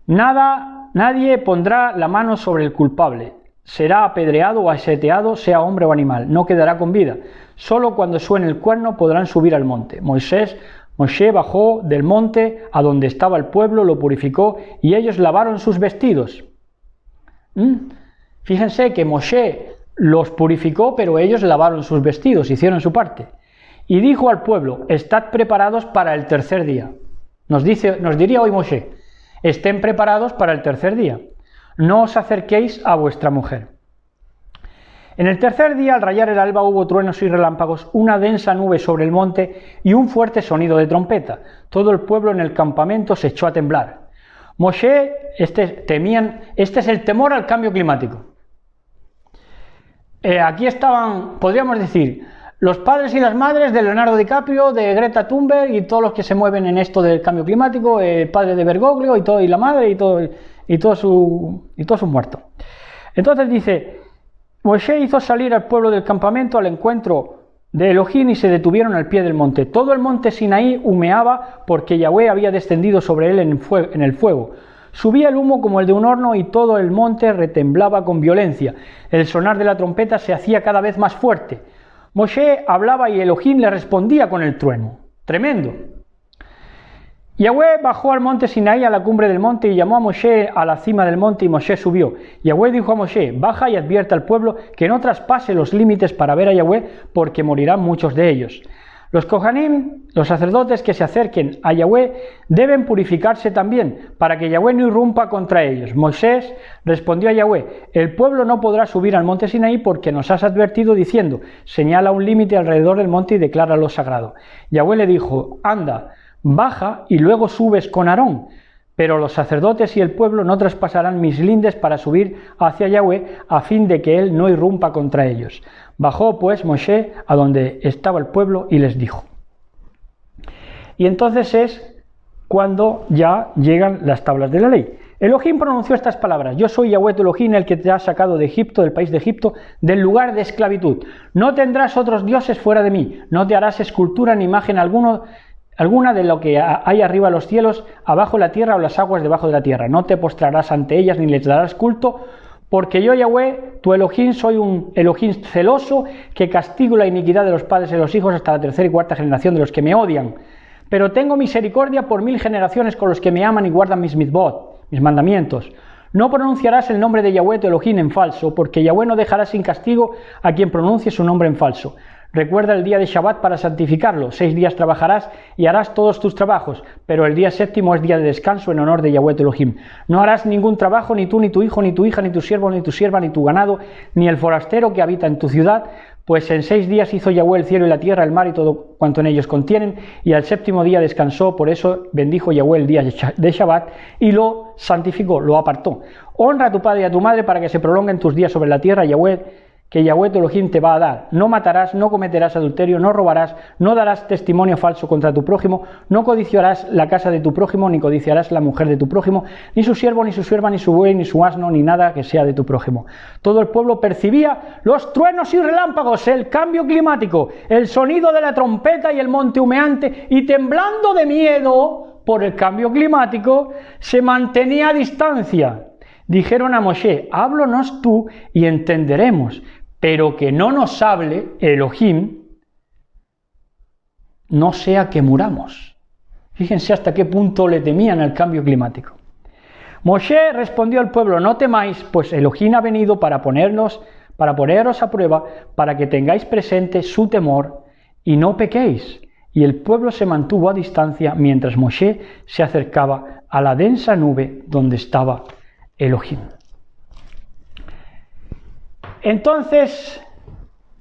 Nadie pondrá la mano sobre el culpable, será apedreado o aseteado, sea hombre o animal, no quedará con vida. Solo cuando suene el cuerno podrán subir al monte. Moshe bajó del monte a donde estaba el pueblo, lo purificó y ellos lavaron sus vestidos. Fíjense que Moshe los purificó, pero ellos lavaron sus vestidos, hicieron su parte. Y dijo al pueblo: estad preparados para el tercer día. Nos diría hoy Moshe: estén preparados para el tercer día. No os acerquéis a vuestra mujer. En el tercer día, al rayar el alba, hubo truenos y relámpagos, una densa nube sobre el monte y un fuerte sonido de trompeta. Todo el pueblo en el campamento se echó a temblar. Moshe, este es el temor al cambio climático. Aquí estaban, podríamos decir, los padres y las madres de Leonardo DiCaprio, de Greta Thunberg y todos los que se mueven en esto del cambio climático, el padre de Bergoglio y la madre y todos sus muertos. Entonces dice: Moshe hizo salir al pueblo del campamento al encuentro de Elohim y se detuvieron al pie del monte. Todo el monte Sinaí humeaba porque Yahweh había descendido sobre él en el fuego. Subía el humo como el de un horno y todo el monte retemblaba con violencia. El sonar de la trompeta se hacía cada vez más fuerte. Moshe hablaba y Elohim le respondía con el trueno. Tremendo. Yahweh bajó al monte Sinaí a la cumbre del monte y llamó a Moshe a la cima del monte y Moshe subió. Yahweh dijo a Moshe: baja y advierte al pueblo que no traspase los límites para ver a Yahweh, porque morirán muchos de ellos. Los Kohanim, los sacerdotes que se acerquen a Yahweh, deben purificarse también, para que Yahweh no irrumpa contra ellos. Moisés respondió a Yahweh: el pueblo no podrá subir al monte Sinaí porque nos has advertido diciendo: señala un límite alrededor del monte y decláralo sagrado. Yahweh le dijo: anda, baja y luego subes con Aarón, pero los sacerdotes y el pueblo no traspasarán mis lindes para subir hacia Yahweh, a fin de que él no irrumpa contra ellos. Bajó pues Moshe a donde estaba el pueblo y les dijo. Y entonces es cuando ya llegan las tablas de la ley. Elohim pronunció estas palabras: yo soy Yahweh tu Elohim, el que te ha sacado de Egipto, del país de Egipto, del lugar de esclavitud. No tendrás otros dioses fuera de mí, no te harás escultura ni imagen alguna de lo que hay arriba en los cielos, abajo en la tierra o las aguas debajo de la tierra. No te postrarás ante ellas ni les darás culto, porque yo, Yahweh, tu Elohim, soy un Elohim celoso que castigo la iniquidad de los padres y los hijos hasta la tercera y cuarta generación de los que me odian. Pero tengo misericordia por 1000 generaciones con los que me aman y guardan mis mitzvot, mis mandamientos. No pronunciarás el nombre de Yahweh tu Elohim en falso, porque Yahweh no dejará sin castigo a quien pronuncie su nombre en falso. Recuerda el día de Shabbat para santificarlo. 6 días trabajarás y harás todos tus trabajos, pero el día séptimo es día de descanso en honor de Yahweh tu Elohim. No harás ningún trabajo, ni tú, ni tu hijo, ni tu hija, ni tu siervo, ni tu sierva, ni tu ganado, ni el forastero que habita en tu ciudad, pues en 6 días hizo Yahweh el cielo y la tierra, el mar y todo cuanto en ellos contienen, y al séptimo día descansó. Por eso bendijo Yahweh el día de Shabbat y lo santificó, lo apartó. Honra a tu padre y a tu madre para que se prolonguen tus días sobre la tierra, que Yahweh tu Elohim te va a dar. No matarás, no cometerás adulterio, no robarás, no darás testimonio falso contra tu prójimo, no codiciarás la casa de tu prójimo, ni codiciarás la mujer de tu prójimo, ni su siervo, ni su sierva, ni su buey, ni su asno, ni nada que sea de tu prójimo. Todo el pueblo percibía los truenos y relámpagos, el cambio climático, el sonido de la trompeta y el monte humeante, y temblando de miedo por el cambio climático, se mantenía a distancia. dijeron a Moshe, háblanos tú y entenderemos, pero que no nos hable Elohim, no sea que muramos. Fíjense hasta qué punto le temían al cambio climático. Moshe respondió al pueblo, no temáis, pues Elohim ha venido para poneros a prueba, para que tengáis presente su temor y no pequéis. Y el pueblo se mantuvo a distancia mientras Moshe se acercaba a la densa nube donde estaba Elohim. Entonces,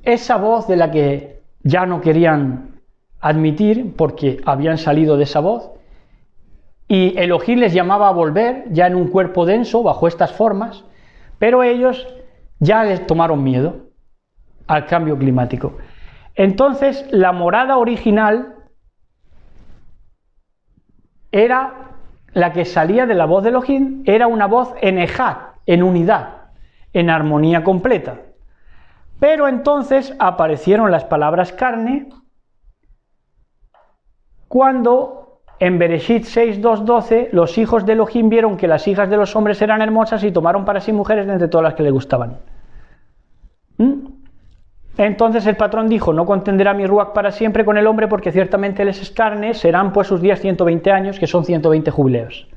esa voz de la que ya no querían admitir porque habían salido de esa voz, y Elohim les llamaba a volver ya en un cuerpo denso bajo estas formas, pero ellos ya les tomaron miedo al cambio climático. Entonces la morada original era la que salía de la voz de Elohim, era una voz en ejad, en unidad, en armonía completa. Pero entonces aparecieron las palabras carne cuando en Bereshit 6:2-12 los hijos de Elohim vieron que las hijas de los hombres eran hermosas y tomaron para sí mujeres de entre todas las que les gustaban. Entonces el patrón dijo, no contenderá mi ruach para siempre con el hombre, porque ciertamente él es carne, serán pues sus días 120 años, que son 120 jubileos,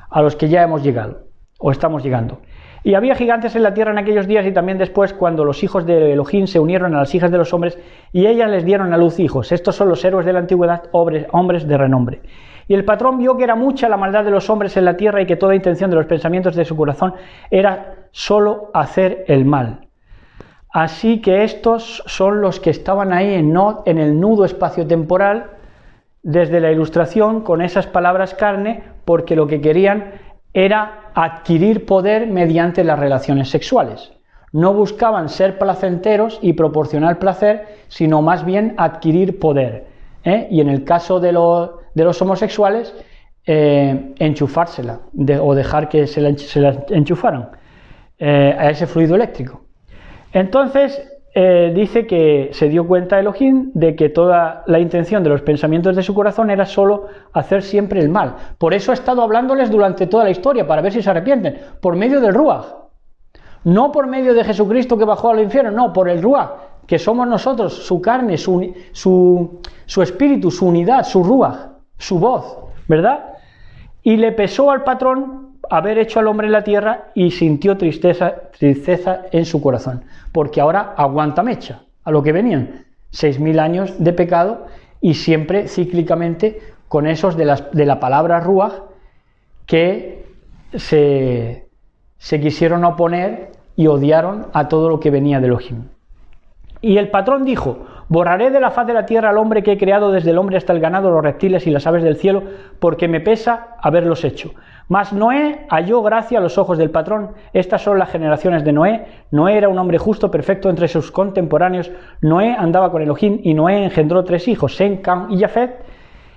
a los que ya hemos llegado, o estamos llegando. Y había gigantes en la tierra en aquellos días y también después, cuando los hijos de Elohim se unieron a las hijas de los hombres, y ellas les dieron a luz hijos. Estos son los héroes de la antigüedad, hombres de renombre. Y el patrón vio que era mucha la maldad de los hombres en la tierra y que toda intención de los pensamientos de su corazón era solo hacer el mal. Así que estos son los que estaban ahí en el nudo espaciotemporal desde la ilustración con esas palabras carne, porque lo que querían era adquirir poder mediante las relaciones sexuales. No buscaban ser placenteros y proporcionar placer, sino más bien adquirir poder. Y en el caso de los homosexuales, enchufársela o dejar que se la enchufaran a ese fluido eléctrico. Entonces dice que se dio cuenta Elohim de que toda la intención de los pensamientos de su corazón era solo hacer siempre el mal. Por eso ha estado hablándoles durante toda la historia, para ver si se arrepienten, por medio del Ruach. No por medio de Jesucristo que bajó al infierno, no, por el Ruach, que somos nosotros, su carne, su espíritu, su unidad, su Ruach, su voz, ¿verdad? Y le pesó al patrón haber hecho al hombre en la tierra y sintió tristeza en su corazón, porque ahora aguanta mecha a lo que venían, 6.000 años de pecado y siempre cíclicamente con esos de la palabra Ruach que se quisieron oponer y odiaron a todo lo que venía de Elohim. Y el patrón dijo, borraré de la faz de la tierra al hombre que he creado, desde el hombre hasta el ganado, los reptiles y las aves del cielo, porque me pesa haberlos hecho. Mas Noé halló gracia a los ojos del patrón. Estas son las generaciones de Noé. Noé era un hombre justo, perfecto entre sus contemporáneos. Noé andaba con Elohim y Noé engendró 3 hijos, Sem, Cam y Jafet.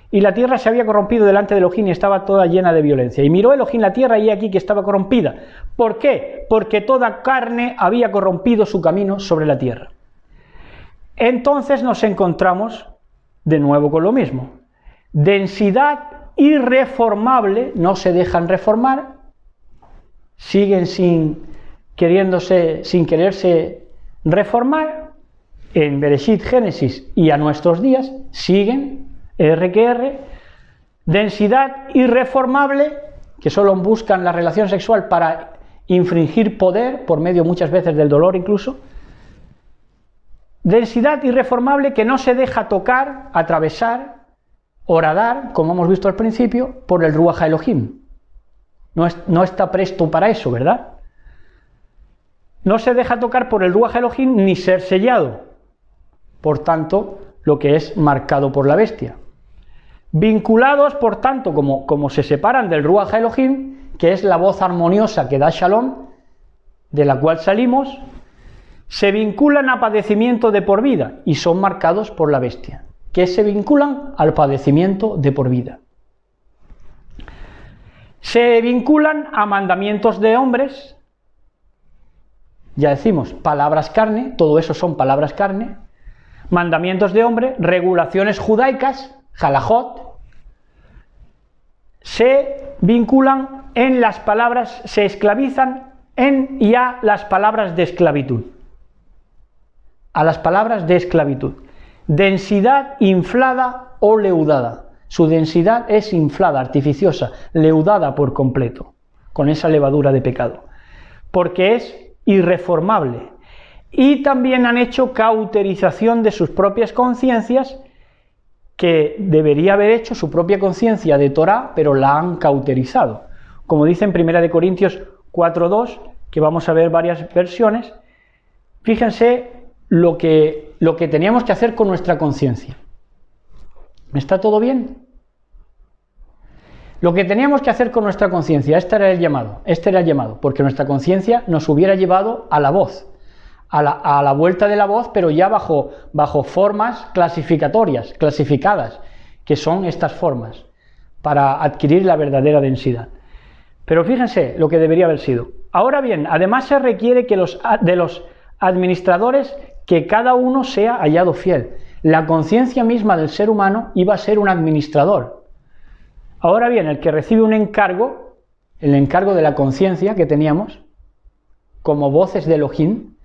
Y la tierra se había corrompido delante de Elohim y estaba toda llena de violencia. Y miró Elohim la tierra y aquí que estaba corrompida. ¿Por qué? Porque toda carne había corrompido su camino sobre la tierra. Entonces nos encontramos de nuevo con lo mismo. Densidad irreformable, no se dejan reformar, siguen sin quererse reformar. En Bereshit, Génesis y a nuestros días siguen R que R. Densidad irreformable, que solo buscan la relación sexual para infringir poder, por medio muchas veces del dolor incluso. Densidad irreformable que no se deja tocar, atravesar, horadar, como hemos visto al principio, por el Ruach Elohim. No está presto para eso, ¿verdad? No se deja tocar por el Ruach Elohim ni ser sellado. Por tanto, lo que es marcado por la bestia. Vinculados, por tanto, como se separan del Ruach Elohim, que es la voz armoniosa que da Shalom, de la cual salimos, se vinculan a padecimiento de por vida y son marcados por la bestia, que se vinculan al padecimiento de por vida. Se vinculan a mandamientos de hombres, ya decimos, palabras carne, todo eso son palabras carne, mandamientos de hombre, regulaciones judaicas, halajot, se vinculan en las palabras, se esclavizan en y a las palabras de esclavitud. A las palabras de esclavitud. Densidad inflada o leudada. Su densidad es inflada, artificiosa, leudada por completo, con esa levadura de pecado. Porque es irreformable. Y también han hecho cauterización de sus propias conciencias, que debería haber hecho su propia conciencia de Torá, pero la han cauterizado. Como dice en 1 Corintios 4:2, que vamos a ver varias versiones, fíjense lo que teníamos que hacer con nuestra conciencia. ¿Está todo bien? Lo que teníamos que hacer con nuestra conciencia, este era el llamado, porque nuestra conciencia nos hubiera llevado a la voz, a la vuelta de la voz, pero ya bajo formas clasificatorias, clasificadas, que son estas formas, para adquirir la verdadera densidad. Pero fíjense lo que debería haber sido. Ahora bien, además se requiere que de los administradores que cada uno sea hallado fiel. La conciencia misma del ser humano iba a ser un administrador. Ahora bien, el que recibe un encargo, el encargo de la conciencia que teníamos, como voces de Elohim,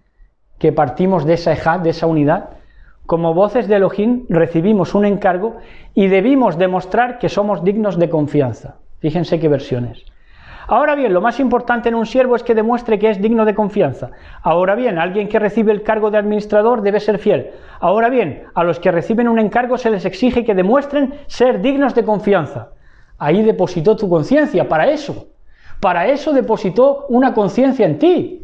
que partimos de esa ejad, de esa unidad, como voces de Elohim recibimos un encargo y debimos demostrar que somos dignos de confianza. Fíjense qué versiones. Ahora bien, lo más importante en un siervo es que demuestre que es digno de confianza. Ahora bien, alguien que recibe el cargo de administrador debe ser fiel. Ahora bien, a los que reciben un encargo se les exige que demuestren ser dignos de confianza. Ahí depositó tu conciencia, para eso depositó una conciencia en ti.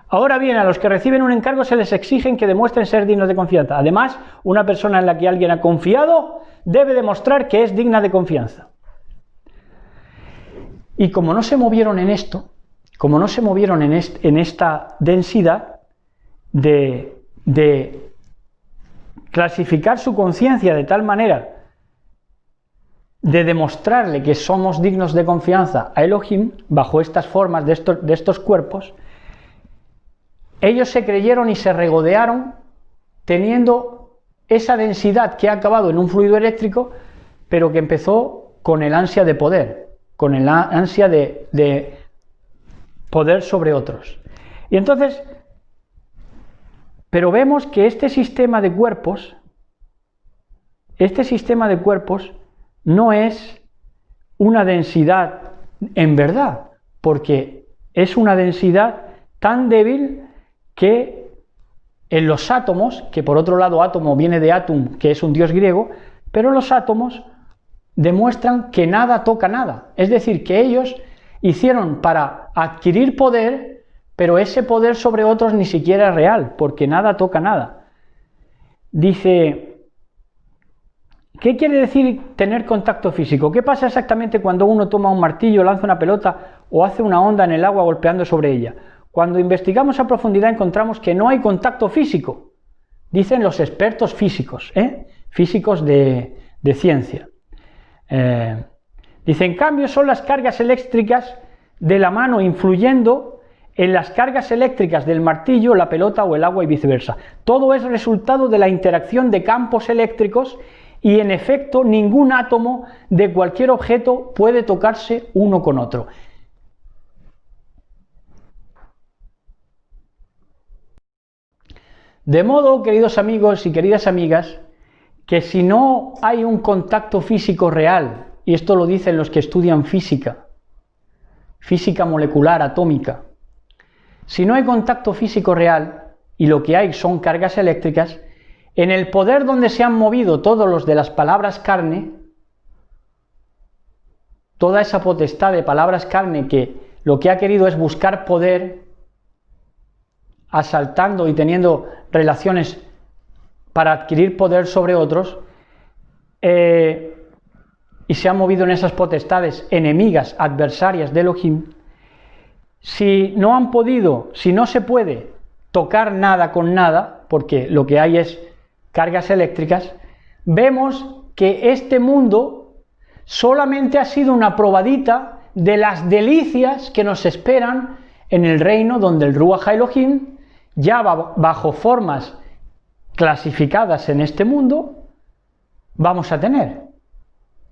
Ahora bien, a los que reciben un encargo se les exigen que demuestren ser dignos de confianza. Además, una persona en la que alguien ha confiado debe demostrar que es digna de confianza. Y como no se movieron en esto, como no se movieron en esta densidad de clasificar su conciencia de tal manera de demostrarle que somos dignos de confianza a Elohim bajo estas formas de estos cuerpos, ellos se creyeron y se regodearon teniendo esa densidad que ha acabado en un fluido eléctrico, pero que empezó con el ansia de poder, con el ansia de poder sobre otros. Y entonces, pero vemos que este sistema de cuerpos no es una densidad en verdad, porque es una densidad tan débil que en los átomos, que por otro lado átomo viene de Atum, que es un dios griego, pero los átomos demuestran que nada toca nada. Es decir, que ellos hicieron para adquirir poder, pero ese poder sobre otros ni siquiera es real, porque nada toca nada. Dice, ¿qué quiere decir tener contacto físico? ¿Qué pasa exactamente cuando uno toma un martillo, lanza una pelota o hace una onda en el agua golpeando sobre ella? Cuando investigamos a profundidad encontramos que no hay contacto físico, dicen los expertos físicos, físicos de ciencia. Dice, en cambio son las cargas eléctricas de la mano influyendo en las cargas eléctricas del martillo, la pelota o el agua y viceversa. Todo es resultado de la interacción de campos eléctricos y en efecto ningún átomo de cualquier objeto puede tocarse uno con otro. De modo, queridos amigos y queridas amigas, que si no hay un contacto físico real, y esto lo dicen los que estudian física molecular, atómica, si no hay contacto físico real, y lo que hay son cargas eléctricas, en el poder donde se han movido todos los de las palabras carne, toda esa potestad de palabras carne que lo que ha querido es buscar poder, asaltando y teniendo relaciones para adquirir poder sobre otros, y se han movido en esas potestades enemigas, adversarias de Elohim, si no han podido, si no se puede tocar nada con nada, porque lo que hay es cargas eléctricas, vemos que este mundo solamente ha sido una probadita de las delicias que nos esperan en el reino donde el Ruach Elohim, ya bajo formas clasificadas en este mundo, vamos a tener.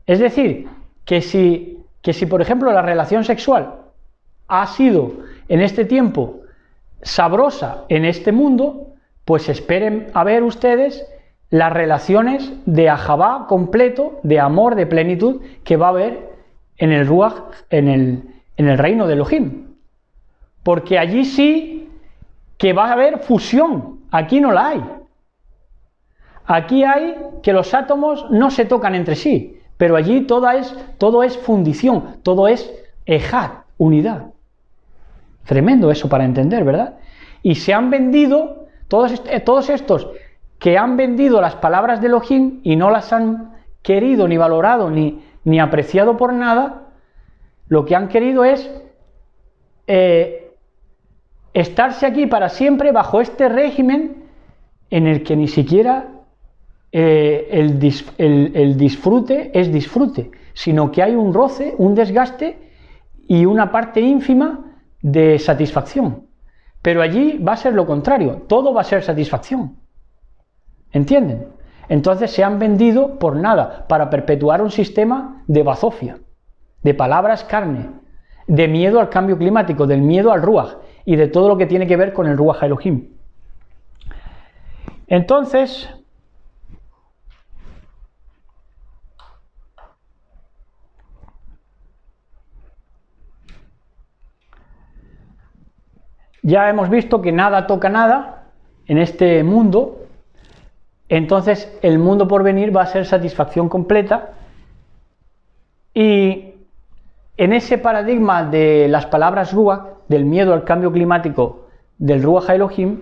Es decir, que si por ejemplo la relación sexual ha sido en este tiempo sabrosa en este mundo, pues esperen a ver ustedes las relaciones de Ahabá completo, de amor, de plenitud, que va a haber en el Ruach, en el reino de Elohim. Porque allí sí que va a haber fusión, aquí no la hay. Aquí hay que los átomos no se tocan entre sí, pero allí todo es fundición, todo es ejad, unidad. Tremendo eso para entender, ¿verdad? Y se han vendido, todos estos que han vendido las palabras de Elohim y no las han querido, ni valorado, ni apreciado por nada, lo que han querido es estarse aquí para siempre bajo este régimen en el que ni siquiera el disfrute es disfrute, sino que hay un roce, un desgaste y una parte ínfima de satisfacción. Pero allí va a ser lo contrario, todo va a ser satisfacción. ¿Entienden? Entonces se han vendido por nada, para perpetuar un sistema de bazofia, de palabras carne, de miedo al cambio climático, del miedo al Ruach y de todo lo que tiene que ver con el Ruach Elohim. Entonces, ya hemos visto que nada toca nada en este mundo, entonces el mundo por venir va a ser satisfacción completa, y en ese paradigma de las palabras Ruach, del miedo al cambio climático, del Ruach Elohim,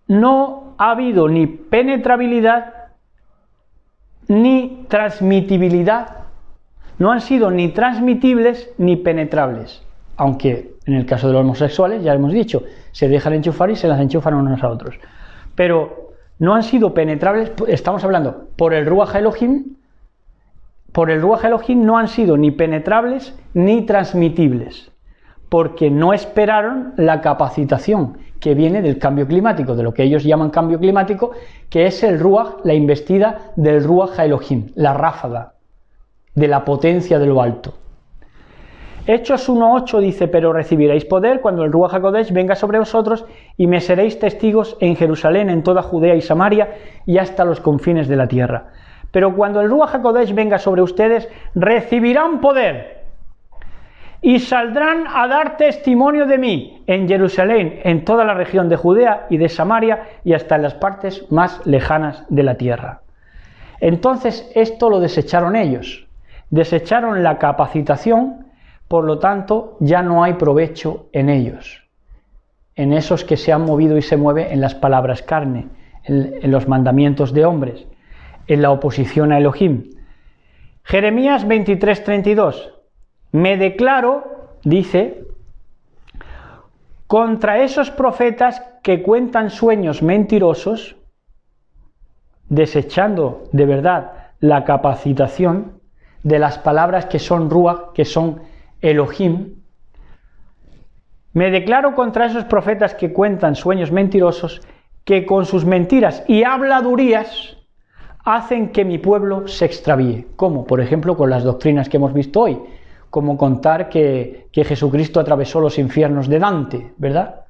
no ha habido ni penetrabilidad ni transmitibilidad, no han sido ni transmitibles ni penetrables, aunque en el caso de los homosexuales, ya hemos dicho, se dejan enchufar y se las enchufan unos a otros, pero no han sido penetrables, estamos hablando por el Ruach Elohim no han sido ni penetrables ni transmitibles, porque no esperaron la capacitación que viene del cambio climático, de lo que ellos llaman cambio climático, que es el Ruach, la investida del Ruach Elohim, la ráfaga de la potencia de lo alto. Hechos 1.8 dice: pero recibiréis poder cuando el Ruach HaKodesh venga sobre vosotros y me seréis testigos en Jerusalén, en toda Judea y Samaria y hasta los confines de la tierra. Pero cuando el Ruach HaKodesh venga sobre ustedes, recibirán poder y saldrán a dar testimonio de mí en Jerusalén, en toda la región de Judea y de Samaria y hasta en las partes más lejanas de la tierra. Entonces esto lo desecharon ellos, desecharon la capacitación, por lo tanto ya no hay provecho en ellos, en esos que se han movido y se mueven en las palabras carne, en los mandamientos de hombres, en la oposición a Elohim. Jeremías 23:32: me declaro, dice, contra esos profetas que cuentan sueños mentirosos, desechando de verdad la capacitación de las palabras que son Ruach, que son Elohim. Me declaro contra esos profetas que cuentan sueños mentirosos, que con sus mentiras y habladurías hacen que mi pueblo se extravíe, como por ejemplo con las doctrinas que hemos visto hoy, como contar que Jesucristo atravesó los infiernos de Dante, ¿verdad?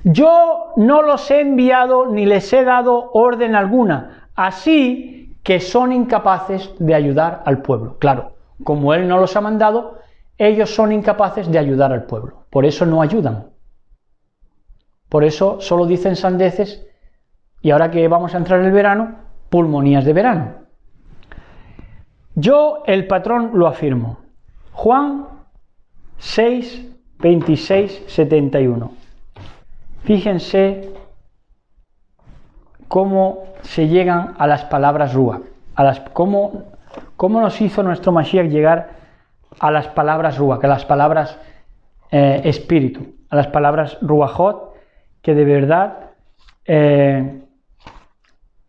Yo no los he enviado ni les he dado orden alguna, así que son incapaces de ayudar al pueblo. Claro, como Él no los ha mandado, ellos son incapaces de ayudar al pueblo, por eso no ayudan. Por eso solo dicen sandeces, y ahora que vamos a entrar en el verano, pulmonías de verano. Yo, el patrón, lo afirmo. Juan 6, 26, 71. Fíjense cómo se llegan a las palabras Ruach, cómo nos hizo nuestro Mashiach llegar a las palabras Ruach, a las palabras espíritu, a las palabras Ruachot, que de verdad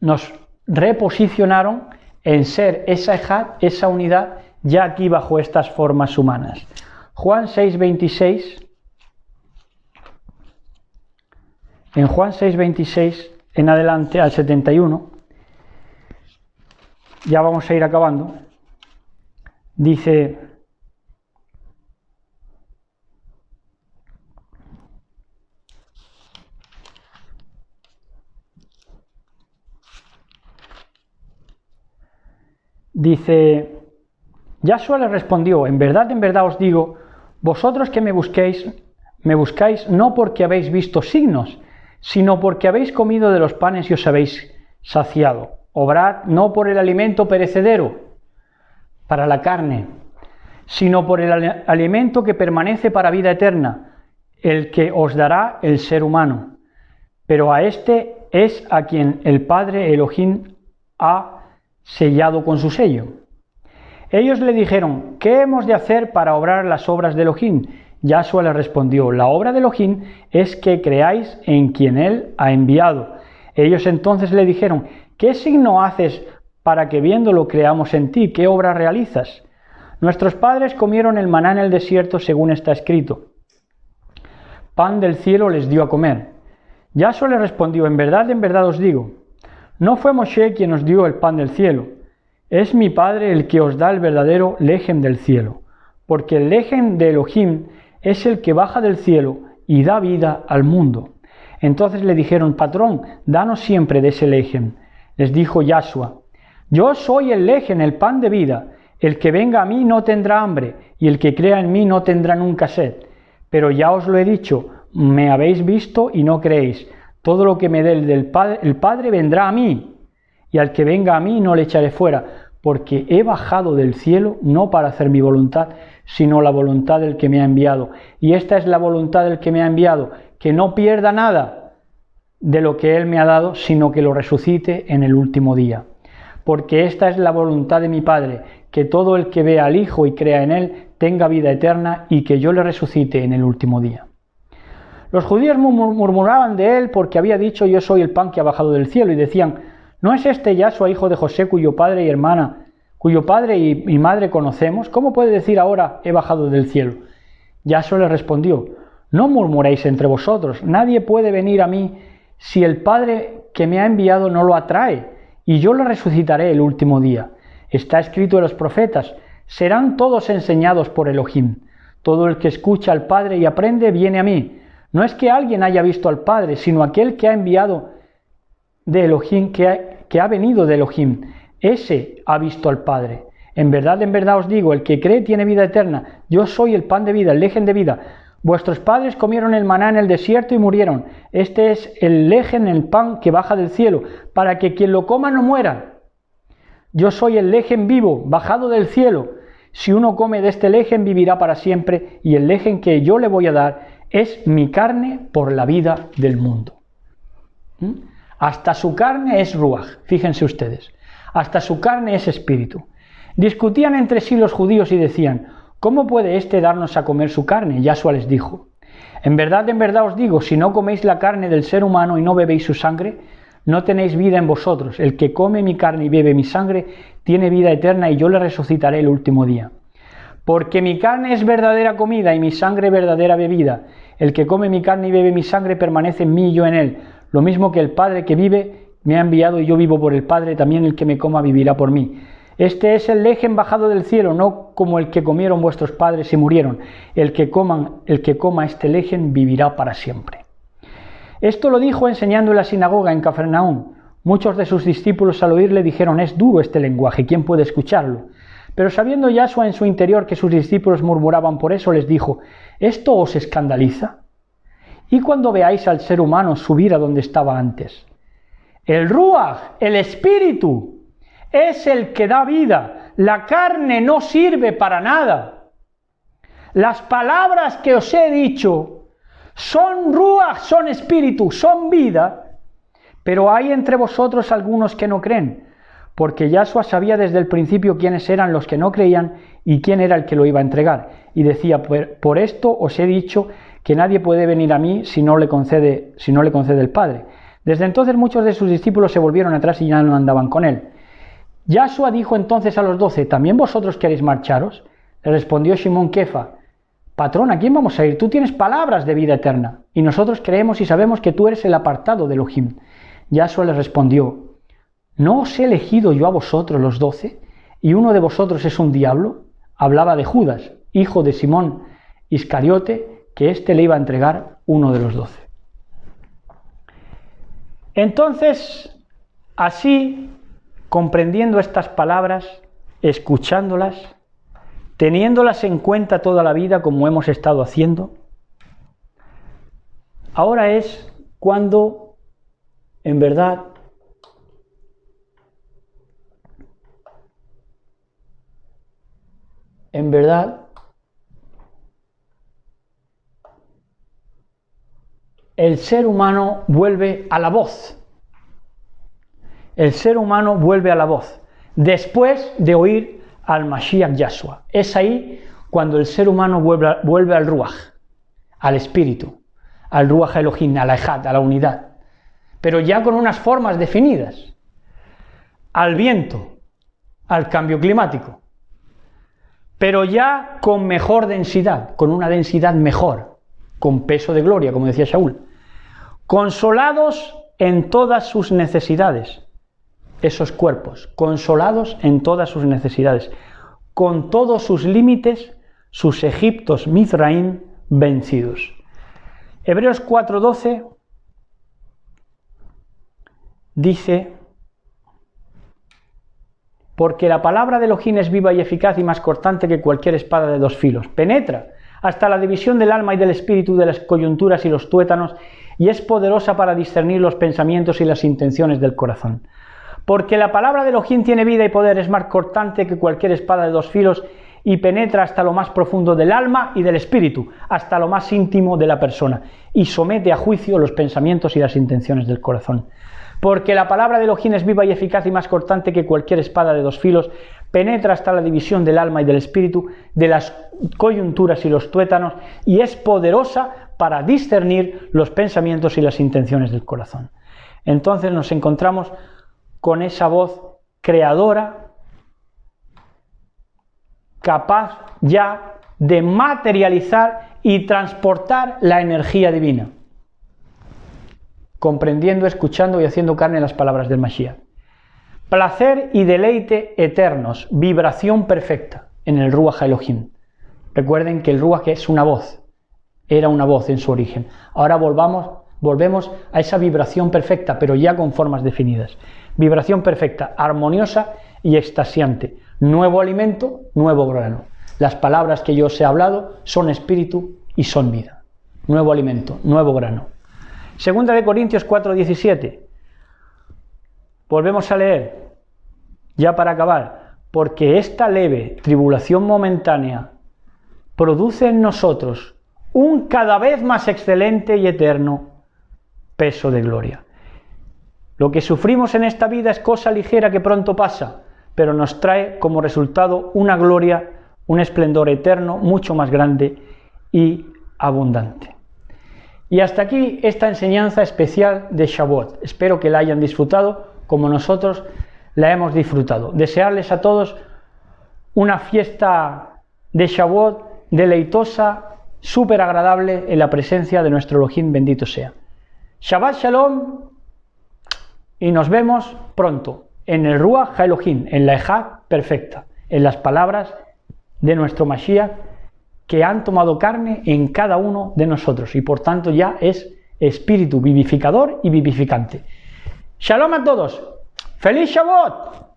nos reposicionaron en ser esa ejad, esa unidad, ya aquí bajo estas formas humanas. Juan 6:26, en Juan 6:26 en adelante al 71, ya vamos a ir acabando. Dice: Yahshua le respondió: en verdad os digo, vosotros que me buscáis no porque habéis visto signos, sino porque habéis comido de los panes y os habéis saciado. Obrad no por el alimento perecedero, para la carne, sino por el alimento que permanece para vida eterna, el que os dará el ser humano. Pero a este es a quien el Padre Elohim ha sellado con su sello. Ellos le dijeron: ¿qué hemos de hacer para obrar las obras de Elohim? Yahshua le respondió: la obra de Elohim es que creáis en quien él ha enviado. Ellos entonces le dijeron: ¿qué signo haces para que viéndolo creamos en ti? ¿Qué obra realizas? Nuestros padres comieron el maná en el desierto, según está escrito: pan del cielo les dio a comer. Yahshua le respondió: en verdad os digo, no fue Moshe quien os dio el pan del cielo, es mi Padre el que os da el verdadero lejem del cielo, porque el lejem de Elohim es el que baja del cielo y da vida al mundo. Entonces le dijeron: patrón, danos siempre de ese lejem. Les dijo Yahshua: yo soy el lejem, el pan de vida. El que venga a mí no tendrá hambre, y el que crea en mí no tendrá nunca sed. Pero ya os lo he dicho, me habéis visto y no creéis. Todo lo que me dé el Padre vendrá a mí, y al que venga a mí no le echaré fuera, porque he bajado del cielo no para hacer mi voluntad, sino la voluntad del que me ha enviado. Y esta es la voluntad del que me ha enviado, que no pierda nada de lo que él me ha dado, sino que lo resucite en el último día. Porque esta es la voluntad de mi Padre, que todo el que vea al Hijo y crea en él tenga vida eterna, y que yo le resucite en el último día. Los judíos murmuraban de él porque había dicho: yo soy el pan que ha bajado del cielo, y decían: ¿no es este Yahshua hijo de José, cuyo padre y madre conocemos? ¿Cómo puede decir ahora: he bajado del cielo? Yahshua le respondió: no murmuréis entre vosotros, nadie puede venir a mí si el Padre que me ha enviado no lo atrae, y yo lo resucitaré el último día. Está escrito en los profetas: serán todos enseñados por Elohim. Todo el que escucha al Padre y aprende viene a mí. No es que alguien haya visto al Padre, sino aquel que ha enviado de Elohim, que ha venido de Elohim. Ese ha visto al Padre. En verdad os digo, el que cree tiene vida eterna. Yo soy el pan de vida, el lejem de vida. Vuestros padres comieron el maná en el desierto y murieron. Este es el lejem, el pan que baja del cielo, para que quien lo coma no muera. Yo soy el lejem vivo, bajado del cielo. Si uno come de este lejem, vivirá para siempre, y el lejem que yo le voy a dar es mi carne por la vida del mundo. Hasta su carne es ruaj, fíjense ustedes. Hasta su carne es espíritu. Discutían entre sí los judíos y decían: ¿cómo puede éste darnos a comer su carne? Yahshua les dijo: en verdad os digo, si no coméis la carne del ser humano y no bebéis su sangre, no tenéis vida en vosotros. El que come mi carne y bebe mi sangre tiene vida eterna, y yo le resucitaré el último día. Porque mi carne es verdadera comida y mi sangre verdadera bebida. El que come mi carne y bebe mi sangre permanece en mí y yo en él. Lo mismo que el Padre que vive me ha enviado y yo vivo por el Padre, también el que me coma vivirá por mí. Este es el lejem bajado del cielo, no como el que comieron vuestros padres y murieron. El que coma este lejem vivirá para siempre. Esto lo dijo enseñando en la sinagoga en Cafarnaúm. Muchos de sus discípulos al oírle dijeron: es duro este lenguaje, ¿quién puede escucharlo? Pero sabiendo Yahshua en su interior que sus discípulos murmuraban por eso, les dijo: ¿esto os escandaliza? ¿Y cuando veáis al ser humano subir a donde estaba antes? El ruaj, el espíritu, es el que da vida. La carne no sirve para nada. Las palabras que os he dicho son ruaj, son espíritu, son vida. Pero hay entre vosotros algunos que no creen, porque Yahshua sabía desde el principio quiénes eran los que no creían y quién era el que lo iba a entregar. Y decía: por esto os he dicho que nadie puede venir a mí si no le concede el Padre. Desde entonces muchos de sus discípulos se volvieron atrás y ya no andaban con él. Yahshua dijo entonces a los 12: ¿también vosotros queréis marcharos? Le respondió Shimón Kefa: patrón, ¿a quién vamos a ir? Tú tienes palabras de vida eterna, y nosotros creemos y sabemos que tú eres el apartado de Elohim. Yahshua les respondió: ¿no os he elegido yo a vosotros los 12? ¿Y uno de vosotros es un diablo? Hablaba de Judas, hijo de Simón Iscariote, que éste le iba a entregar uno de los 12. Entonces, así, comprendiendo estas palabras, escuchándolas, teniéndolas en cuenta toda la vida como hemos estado haciendo, ahora es cuando, en verdad, el ser humano vuelve a la voz. El ser humano vuelve a la voz después de oír al Mashiach Yahshua. Es ahí cuando el ser humano vuelve al Ruach, al espíritu, al Ruach Elohim, a la Ejad, a la unidad, pero ya con unas formas definidas, al viento, al cambio climático, pero ya con mejor densidad, con una densidad mejor, con peso de gloria, como decía Shaul, consolados en todas sus necesidades, esos cuerpos, consolados en todas sus necesidades, con todos sus límites, sus Egiptos Mizraim vencidos. Hebreos 4:12 dice: porque la palabra de Elohim es viva y eficaz y más cortante que cualquier espada de dos filos. Penetra hasta la división del alma y del espíritu, de las coyunturas y los tuétanos, y es poderosa para discernir los pensamientos y las intenciones del corazón. Porque la palabra de Elohim tiene vida y poder, es más cortante que cualquier espada de dos filos, y penetra hasta lo más profundo del alma y del espíritu, hasta lo más íntimo de la persona, y somete a juicio los pensamientos y las intenciones del corazón. Porque la palabra de Elohim es viva y eficaz y más cortante que cualquier espada de dos filos, penetra hasta la división del alma y del espíritu, de las coyunturas y los tuétanos, y es poderosa para discernir los pensamientos y las intenciones del corazón. Entonces nos encontramos con esa voz creadora, capaz ya de materializar y transportar la energía divina, comprendiendo, escuchando y haciendo carne las palabras del Mashiach. Placer y deleite eternos, vibración perfecta en el Ruach Elohim. Recuerden que el Ruach es una voz, era una voz en su origen. Ahora volvemos a esa vibración perfecta, pero ya con formas definidas. Vibración perfecta, armoniosa y extasiante. Nuevo alimento, nuevo grano. Las palabras que yo os he hablado son espíritu y son vida. Nuevo alimento, nuevo grano. Segunda de Corintios 4:17. Volvemos a leer, ya para acabar. Porque esta leve tribulación momentánea produce en nosotros un cada vez más excelente y eterno peso de gloria. Lo que sufrimos en esta vida es cosa ligera que pronto pasa, pero nos trae como resultado una gloria, un esplendor eterno mucho más grande y abundante. Y hasta aquí esta enseñanza especial de Shavuot. Espero que la hayan disfrutado como nosotros la hemos disfrutado. Desearles a todos una fiesta de Shavuot deleitosa, súper agradable en la presencia de nuestro Elohim, bendito sea. Shabbat Shalom, y nos vemos pronto en el Ruach Elohim, en la Ejad perfecta, en las palabras de nuestro Mashiach que han tomado carne en cada uno de nosotros y por tanto ya es espíritu vivificador y vivificante. Shalom a todos, ¡feliz Shavuot!